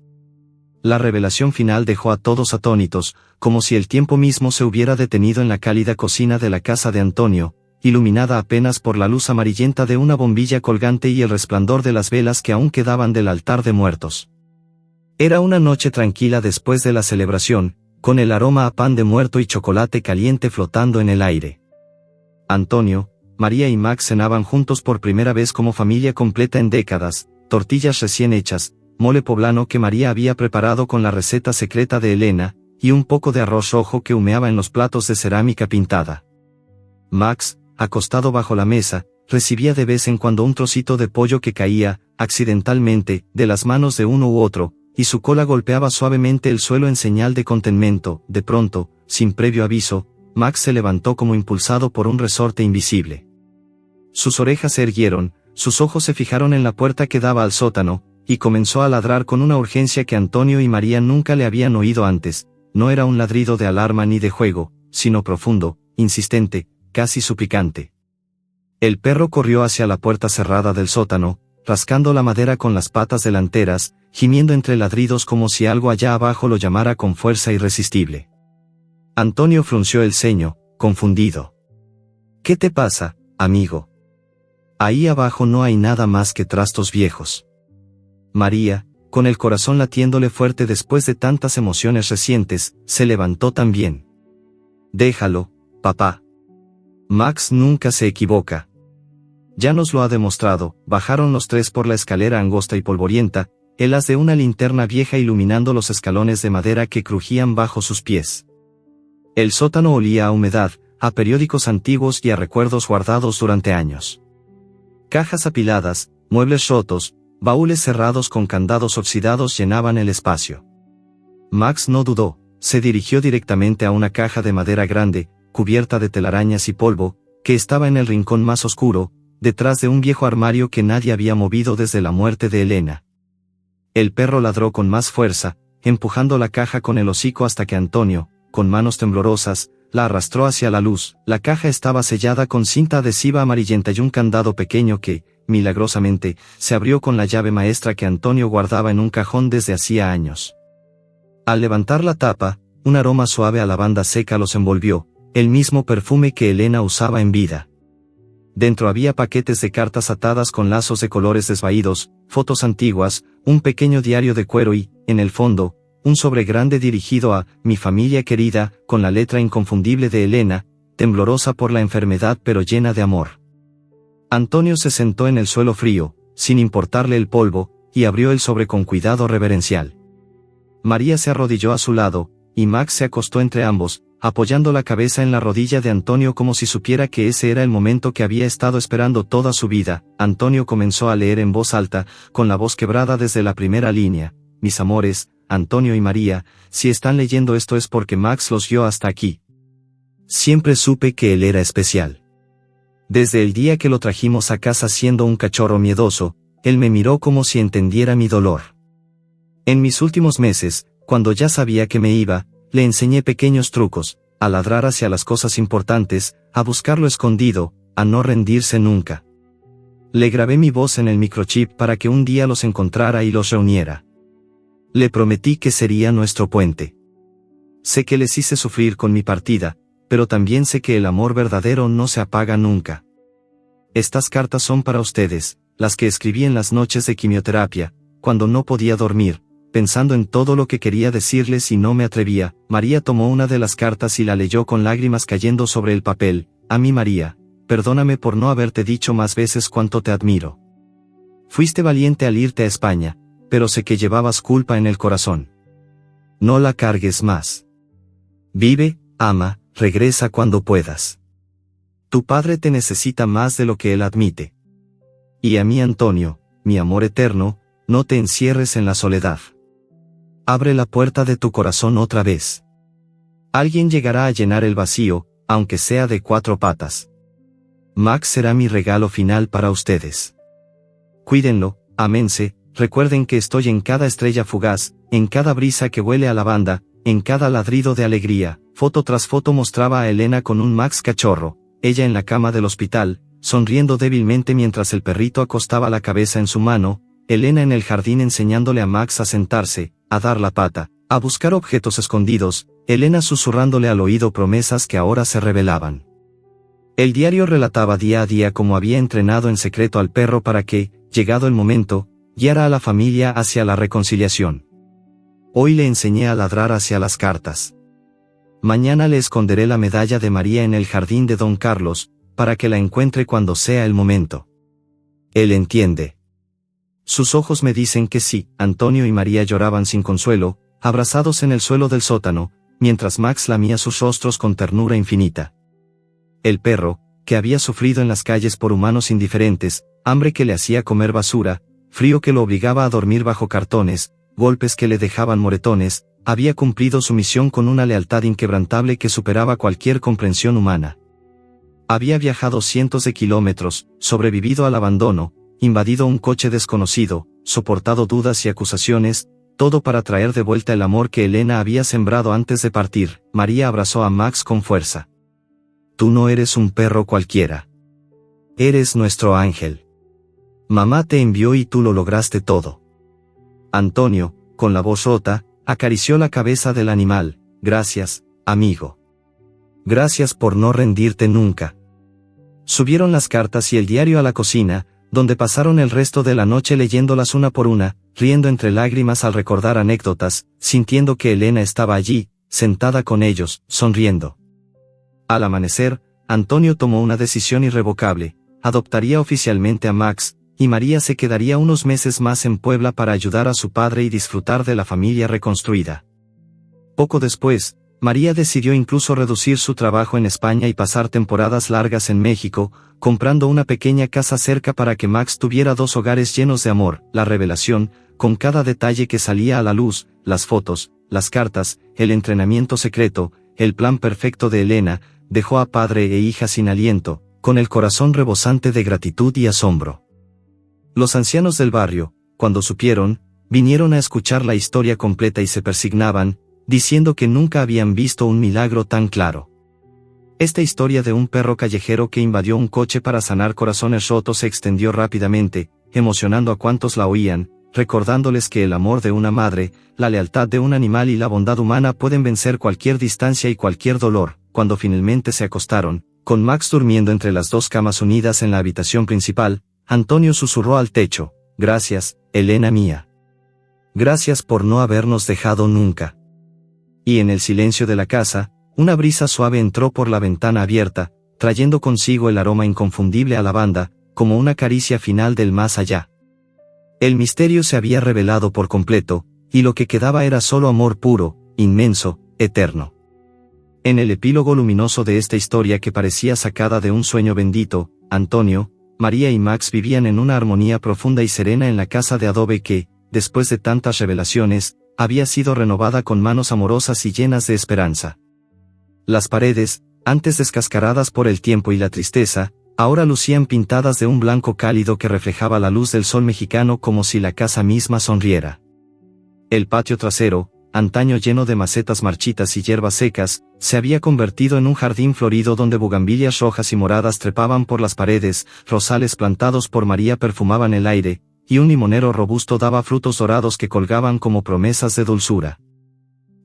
La revelación final dejó a todos atónitos, como si el tiempo mismo se hubiera detenido en la cálida cocina de la casa de Antonio, iluminada apenas por la luz amarillenta de una bombilla colgante y el resplandor de las velas que aún quedaban del altar de muertos. Era una noche tranquila después de la celebración, con el aroma a pan de muerto y chocolate caliente flotando en el aire. Antonio, María y Max cenaban juntos por primera vez como familia completa en décadas, tortillas recién hechas, mole poblano que María había preparado con la receta secreta de Elena, y un poco de arroz rojo que humeaba en los platos de cerámica pintada. Max, acostado bajo la mesa, recibía de vez en cuando un trocito de pollo que caía, accidentalmente, de las manos de uno u otro, y su cola golpeaba suavemente el suelo en señal de contenimiento. De pronto, sin previo aviso, Max se levantó como impulsado por un resorte invisible. Sus orejas se erguieron, sus ojos se fijaron en la puerta que daba al sótano, y comenzó a ladrar con una urgencia que Antonio y María nunca le habían oído antes. No era un ladrido de alarma ni de juego, sino profundo, insistente, casi suplicante. El perro corrió hacia la puerta cerrada del sótano, rascando la madera con las patas delanteras, gimiendo entre ladridos como si algo allá abajo lo llamara con fuerza irresistible. Antonio frunció el ceño, confundido. ¿Qué te pasa, amigo? Ahí abajo no hay nada más que trastos viejos. María, con el corazón latiéndole fuerte después de tantas emociones recientes, se levantó también. Déjalo, papá. Max nunca se equivoca. Ya nos lo ha demostrado. Bajaron los tres por la escalera angosta y polvorienta, el haz de una linterna vieja iluminando los escalones de madera que crujían bajo sus pies. El sótano olía a humedad, a periódicos antiguos y a recuerdos guardados durante años. Cajas apiladas, muebles rotos, baúles cerrados con candados oxidados llenaban el espacio. Max no dudó, se dirigió directamente a una caja de madera grande, cubierta de telarañas y polvo, que estaba en el rincón más oscuro, detrás de un viejo armario que nadie había movido desde la muerte de Elena. El perro ladró con más fuerza, empujando la caja con el hocico hasta que Antonio, con manos temblorosas, la arrastró hacia la luz. La caja estaba sellada con cinta adhesiva amarillenta y un candado pequeño que, milagrosamente, se abrió con la llave maestra que Antonio guardaba en un cajón desde hacía años. Al levantar la tapa, un aroma suave a lavanda seca los envolvió, el mismo perfume que Elena usaba en vida. Dentro había paquetes de cartas atadas con lazos de colores desvaídos, fotos antiguas, un pequeño diario de cuero y, en el fondo, un sobre grande dirigido a «Mi familia querida», con la letra inconfundible de Elena, temblorosa por la enfermedad pero llena de amor. Antonio se sentó en el suelo frío, sin importarle el polvo, y abrió el sobre con cuidado reverencial. María se arrodilló a su lado, y Max se acostó entre ambos, apoyando la cabeza en la rodilla de Antonio como si supiera que ese era el momento que había estado esperando toda su vida. Antonio comenzó a leer en voz alta, con la voz quebrada desde la primera línea: «Mis amores, Antonio y María, si están leyendo esto es porque Max los guió hasta aquí. Siempre supe que él era especial. Desde el día que lo trajimos a casa siendo un cachorro miedoso, él me miró como si entendiera mi dolor. En mis últimos meses, cuando ya sabía que me iba, le enseñé pequeños trucos, a ladrar hacia las cosas importantes, a buscarlo escondido, a no rendirse nunca. Le grabé mi voz en el microchip para que un día los encontrara y los reuniera. Le prometí que sería nuestro puente. Sé que les hice sufrir con mi partida, pero también sé que el amor verdadero no se apaga nunca. Estas cartas son para ustedes, las que escribí en las noches de quimioterapia, cuando no podía dormir, pensando en todo lo que quería decirles y no me atrevía». María tomó una de las cartas y la leyó con lágrimas cayendo sobre el papel. «A mí María, perdóname por no haberte dicho más veces cuánto te admiro. Fuiste valiente al irte a España, pero sé que llevabas culpa en el corazón. No la cargues más. Vive, ama, regresa cuando puedas. Tu padre te necesita más de lo que él admite. Y a mí Antonio, mi amor eterno, no te encierres en la soledad. Abre la puerta de tu corazón otra vez. Alguien llegará a llenar el vacío, aunque sea de 4 patas. Max será mi regalo final para ustedes. Cuídenlo, ámense, recuerden que estoy en cada estrella fugaz, en cada brisa que huele a lavanda, en cada ladrido de alegría». Foto tras foto mostraba a Elena con un Max cachorro, ella en la cama del hospital, sonriendo débilmente mientras el perrito acostaba la cabeza en su mano, Elena en el jardín enseñándole a Max a sentarse, a dar la pata, a buscar objetos escondidos, Elena susurrándole al oído promesas que ahora se revelaban. El diario relataba día a día cómo había entrenado en secreto al perro para que, llegado el momento, guiara a la familia hacia la reconciliación. Hoy le enseñé a ladrar hacia las cartas. Mañana le esconderé la medalla de María en el jardín de Don Carlos, para que la encuentre cuando sea el momento. Él entiende. Sus ojos me dicen que sí». Antonio y María lloraban sin consuelo, abrazados en el suelo del sótano, mientras Max lamía sus rostros con ternura infinita. El perro, que había sufrido en las calles por humanos indiferentes, hambre que le hacía comer basura, frío que lo obligaba a dormir bajo cartones, golpes que le dejaban moretones, había cumplido su misión con una lealtad inquebrantable que superaba cualquier comprensión humana. Había viajado cientos de kilómetros, sobrevivido al abandono, invadido un coche desconocido, soportado dudas y acusaciones, todo para traer de vuelta el amor que Elena había sembrado antes de partir. María abrazó a Max con fuerza. «Tú no eres un perro cualquiera. Eres nuestro ángel. Mamá te envió y tú lo lograste todo». Antonio, con la voz rota, acarició la cabeza del animal. «Gracias, amigo. Gracias por no rendirte nunca». Subieron las cartas y el diario a la cocina, donde pasaron el resto de la noche leyéndolas una por una, riendo entre lágrimas al recordar anécdotas, sintiendo que Elena estaba allí, sentada con ellos, sonriendo. Al amanecer, Antonio tomó una decisión irrevocable: adoptaría oficialmente a Max, y María se quedaría unos meses más en Puebla para ayudar a su padre y disfrutar de la familia reconstruida. Poco después, María decidió incluso reducir su trabajo en España y pasar temporadas largas en México, comprando una pequeña casa cerca para que Max tuviera 2 hogares llenos de amor. La revelación, con cada detalle que salía a la luz, las fotos, las cartas, el entrenamiento secreto, el plan perfecto de Elena, dejó a padre e hija sin aliento, con el corazón rebosante de gratitud y asombro. Los ancianos del barrio, cuando supieron, vinieron a escuchar la historia completa y se persignaban, diciendo que nunca habían visto un milagro tan claro. Esta historia de un perro callejero que invadió un coche para sanar corazones rotos se extendió rápidamente, emocionando a cuantos la oían, recordándoles que el amor de una madre, la lealtad de un animal y la bondad humana pueden vencer cualquier distancia y cualquier dolor. Cuando finalmente se acostaron, con Max durmiendo entre las dos camas unidas en la habitación principal, Antonio susurró al techo: «Gracias, Elena mía. Gracias por no habernos dejado nunca». Y en el silencio de la casa, una brisa suave entró por la ventana abierta, trayendo consigo el aroma inconfundible a lavanda, como una caricia final del más allá. El misterio se había revelado por completo, y lo que quedaba era solo amor puro, inmenso, eterno. En el epílogo luminoso de esta historia que parecía sacada de un sueño bendito, Antonio, María y Max vivían en una armonía profunda y serena en la casa de adobe que, después de tantas revelaciones, había sido renovada con manos amorosas y llenas de esperanza. Las paredes, antes descascaradas por el tiempo y la tristeza, ahora lucían pintadas de un blanco cálido que reflejaba la luz del sol mexicano como si la casa misma sonriera. El patio trasero, antaño lleno de macetas marchitas y hierbas secas, se había convertido en un jardín florido donde bugambilias rojas y moradas trepaban por las paredes, rosales plantados por María perfumaban el aire, y un limonero robusto daba frutos dorados que colgaban como promesas de dulzura.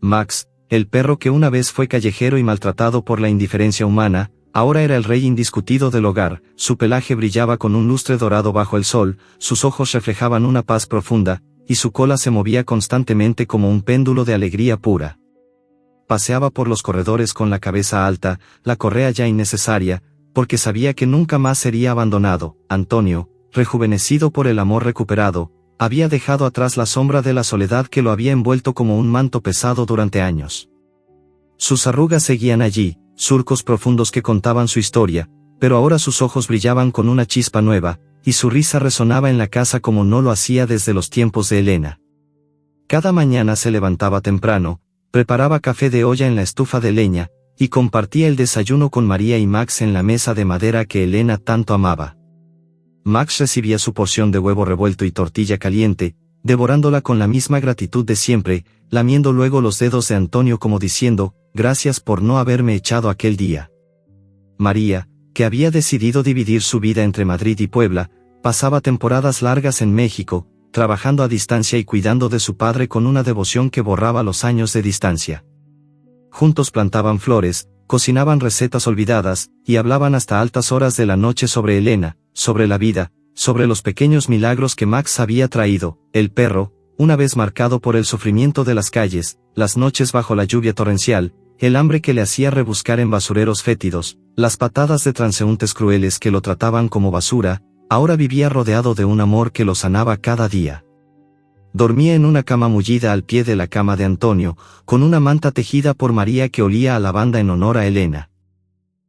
Max, el perro que una vez fue callejero y maltratado por la indiferencia humana, ahora era el rey indiscutido del hogar. Su pelaje brillaba con un lustre dorado bajo el sol, sus ojos reflejaban una paz profunda, y su cola se movía constantemente como un péndulo de alegría pura. Paseaba por los corredores con la cabeza alta, la correa ya innecesaria, porque sabía que nunca más sería abandonado. Antonio, rejuvenecido por el amor recuperado, había dejado atrás la sombra de la soledad que lo había envuelto como un manto pesado durante años. Sus arrugas seguían allí, surcos profundos que contaban su historia, pero ahora sus ojos brillaban con una chispa nueva, y su risa resonaba en la casa como no lo hacía desde los tiempos de Elena. Cada mañana se levantaba temprano, preparaba café de olla en la estufa de leña, y compartía el desayuno con María y Max en la mesa de madera que Elena tanto amaba. Max recibía su porción de huevo revuelto y tortilla caliente, devorándola con la misma gratitud de siempre, lamiendo luego los dedos de Antonio como diciendo: «Gracias por no haberme echado aquel día». María, que había decidido dividir su vida entre Madrid y Puebla, pasaba temporadas largas en México, trabajando a distancia y cuidando de su padre con una devoción que borraba los años de distancia. Juntos plantaban flores, cocinaban recetas olvidadas, y hablaban hasta altas horas de la noche sobre Elena, sobre la vida, sobre los pequeños milagros que Max había traído. El perro, una vez marcado por el sufrimiento de las calles, las noches bajo la lluvia torrencial, el hambre que le hacía rebuscar en basureros fétidos, las patadas de transeúntes crueles que lo trataban como basura, ahora vivía rodeado de un amor que lo sanaba cada día. Dormía en una cama mullida al pie de la cama de Antonio, con una manta tejida por María que olía a lavanda en honor a Elena.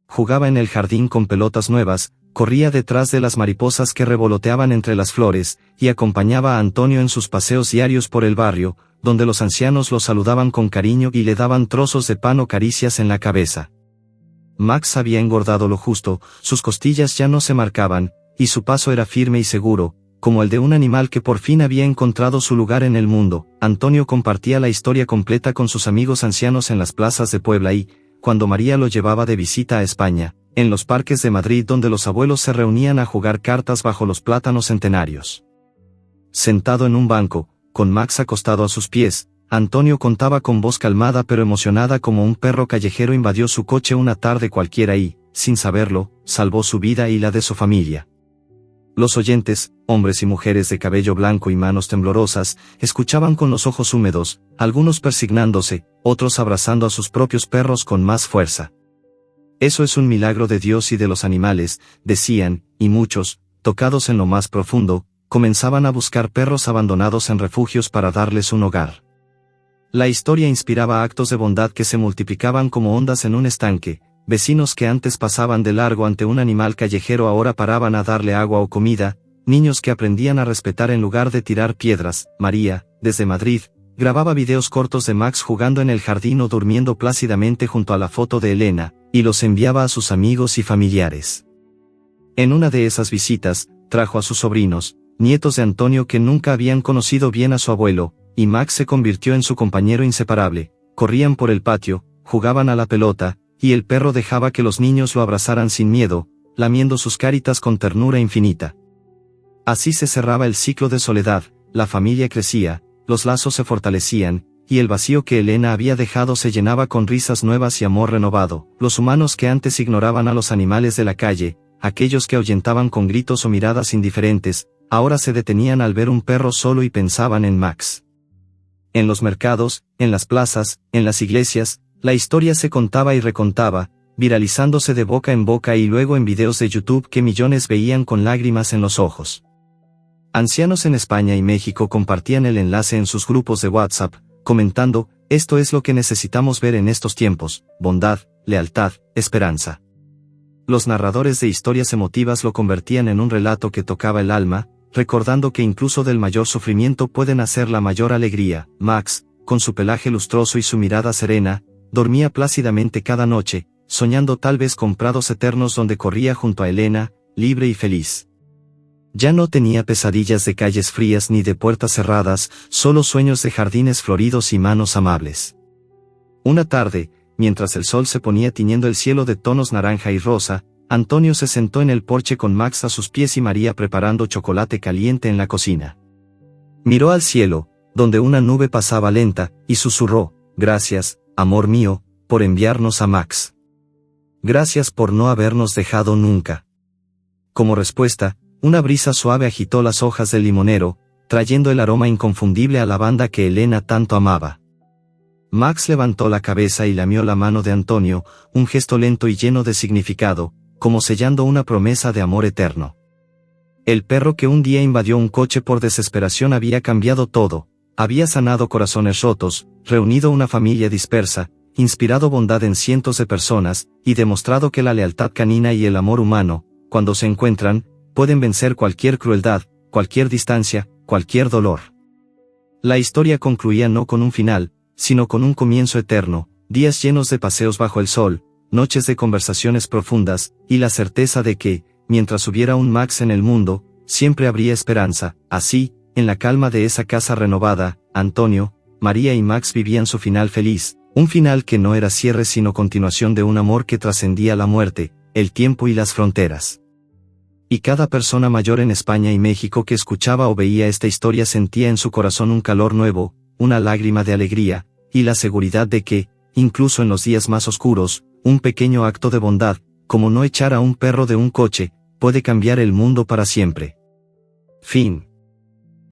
Jugaba en el jardín con pelotas nuevas, corría detrás de las mariposas que revoloteaban entre las flores, y acompañaba a Antonio en sus paseos diarios por el barrio, donde los ancianos lo saludaban con cariño y le daban trozos de pan o caricias en la cabeza. Max había engordado lo justo, sus costillas ya no se marcaban, y su paso era firme y seguro, como el de un animal que por fin había encontrado su lugar en el mundo. Antonio compartía la historia completa con sus amigos ancianos en las plazas de Puebla y, cuando María lo llevaba de visita a España, en los parques de Madrid donde los abuelos se reunían a jugar cartas bajo los plátanos centenarios. Sentado en un banco, con Max acostado a sus pies, Antonio contaba con voz calmada pero emocionada como un perro callejero invadió su coche una tarde cualquiera y, sin saberlo, salvó su vida y la de su familia. Los oyentes, hombres y mujeres de cabello blanco y manos temblorosas, escuchaban con los ojos húmedos, algunos persignándose, otros abrazando a sus propios perros con más fuerza. «Eso es un milagro de Dios y de los animales», decían, y muchos, tocados en lo más profundo, comenzaban a buscar perros abandonados en refugios para darles un hogar. La historia inspiraba actos de bondad que se multiplicaban como ondas en un estanque. Vecinos que antes pasaban de largo ante un animal callejero ahora paraban a darle agua o comida, niños que aprendían a respetar en lugar de tirar piedras. María, desde Madrid, grababa videos cortos de Max jugando en el jardín o durmiendo plácidamente junto a la foto de Elena, y los enviaba a sus amigos y familiares. En una de esas visitas, trajo a sus sobrinos, nietos de Antonio que nunca habían conocido bien a su abuelo, y Max se convirtió en su compañero inseparable. Corrían por el patio, jugaban a la pelota, y el perro dejaba que los niños lo abrazaran sin miedo, lamiendo sus caritas con ternura infinita. Así se cerraba el ciclo de soledad, la familia crecía, los lazos se fortalecían, y el vacío que Elena había dejado se llenaba con risas nuevas y amor renovado. Los humanos que antes ignoraban a los animales de la calle, aquellos que ahuyentaban con gritos o miradas indiferentes, ahora se detenían al ver un perro solo y pensaban en Max. En los mercados, en las plazas, en las iglesias, la historia se contaba y recontaba, viralizándose de boca en boca y luego en videos de YouTube que millones veían con lágrimas en los ojos. Ancianos en España y México compartían el enlace en sus grupos de WhatsApp, comentando: esto es lo que necesitamos ver en estos tiempos: bondad, lealtad, esperanza. Los narradores de historias emotivas lo convertían en un relato que tocaba el alma, recordando que incluso del mayor sufrimiento puede nacer la mayor alegría. Max, con su pelaje lustroso y su mirada serena, dormía plácidamente cada noche, soñando tal vez con prados eternos donde corría junto a Elena, libre y feliz. Ya no tenía pesadillas de calles frías ni de puertas cerradas, solo sueños de jardines floridos y manos amables. Una tarde, mientras el sol se ponía tiñendo el cielo de tonos naranja y rosa, Antonio se sentó en el porche con Max a sus pies y María preparando chocolate caliente en la cocina. Miró al cielo, donde una nube pasaba lenta, y susurró: gracias, amor mío, por enviarnos a Max. Gracias por no habernos dejado nunca. Como respuesta, una brisa suave agitó las hojas del limonero, trayendo el aroma inconfundible a lavanda que Elena tanto amaba. Max levantó la cabeza y lamió la mano de Antonio, un gesto lento y lleno de significado, como sellando una promesa de amor eterno. El perro que un día invadió un coche por desesperación había cambiado todo, había sanado corazones rotos, reunido una familia dispersa, inspirado bondad en cientos de personas, y demostrado que la lealtad canina y el amor humano, cuando se encuentran, pueden vencer cualquier crueldad, cualquier distancia, cualquier dolor. La historia concluía no con un final, sino con un comienzo eterno, días llenos de paseos bajo el sol, noches de conversaciones profundas, y la certeza de que, mientras hubiera un Max en el mundo, siempre habría esperanza. Así, en la calma de esa casa renovada, Antonio, María y Max vivían su final feliz, un final que no era cierre sino continuación de un amor que trascendía la muerte, el tiempo y las fronteras. Y cada persona mayor en España y México que escuchaba o veía esta historia sentía en su corazón un calor nuevo, una lágrima de alegría, y la seguridad de que, incluso en los días más oscuros, un pequeño acto de bondad, como no echar a un perro de un coche, puede cambiar el mundo para siempre. Fin.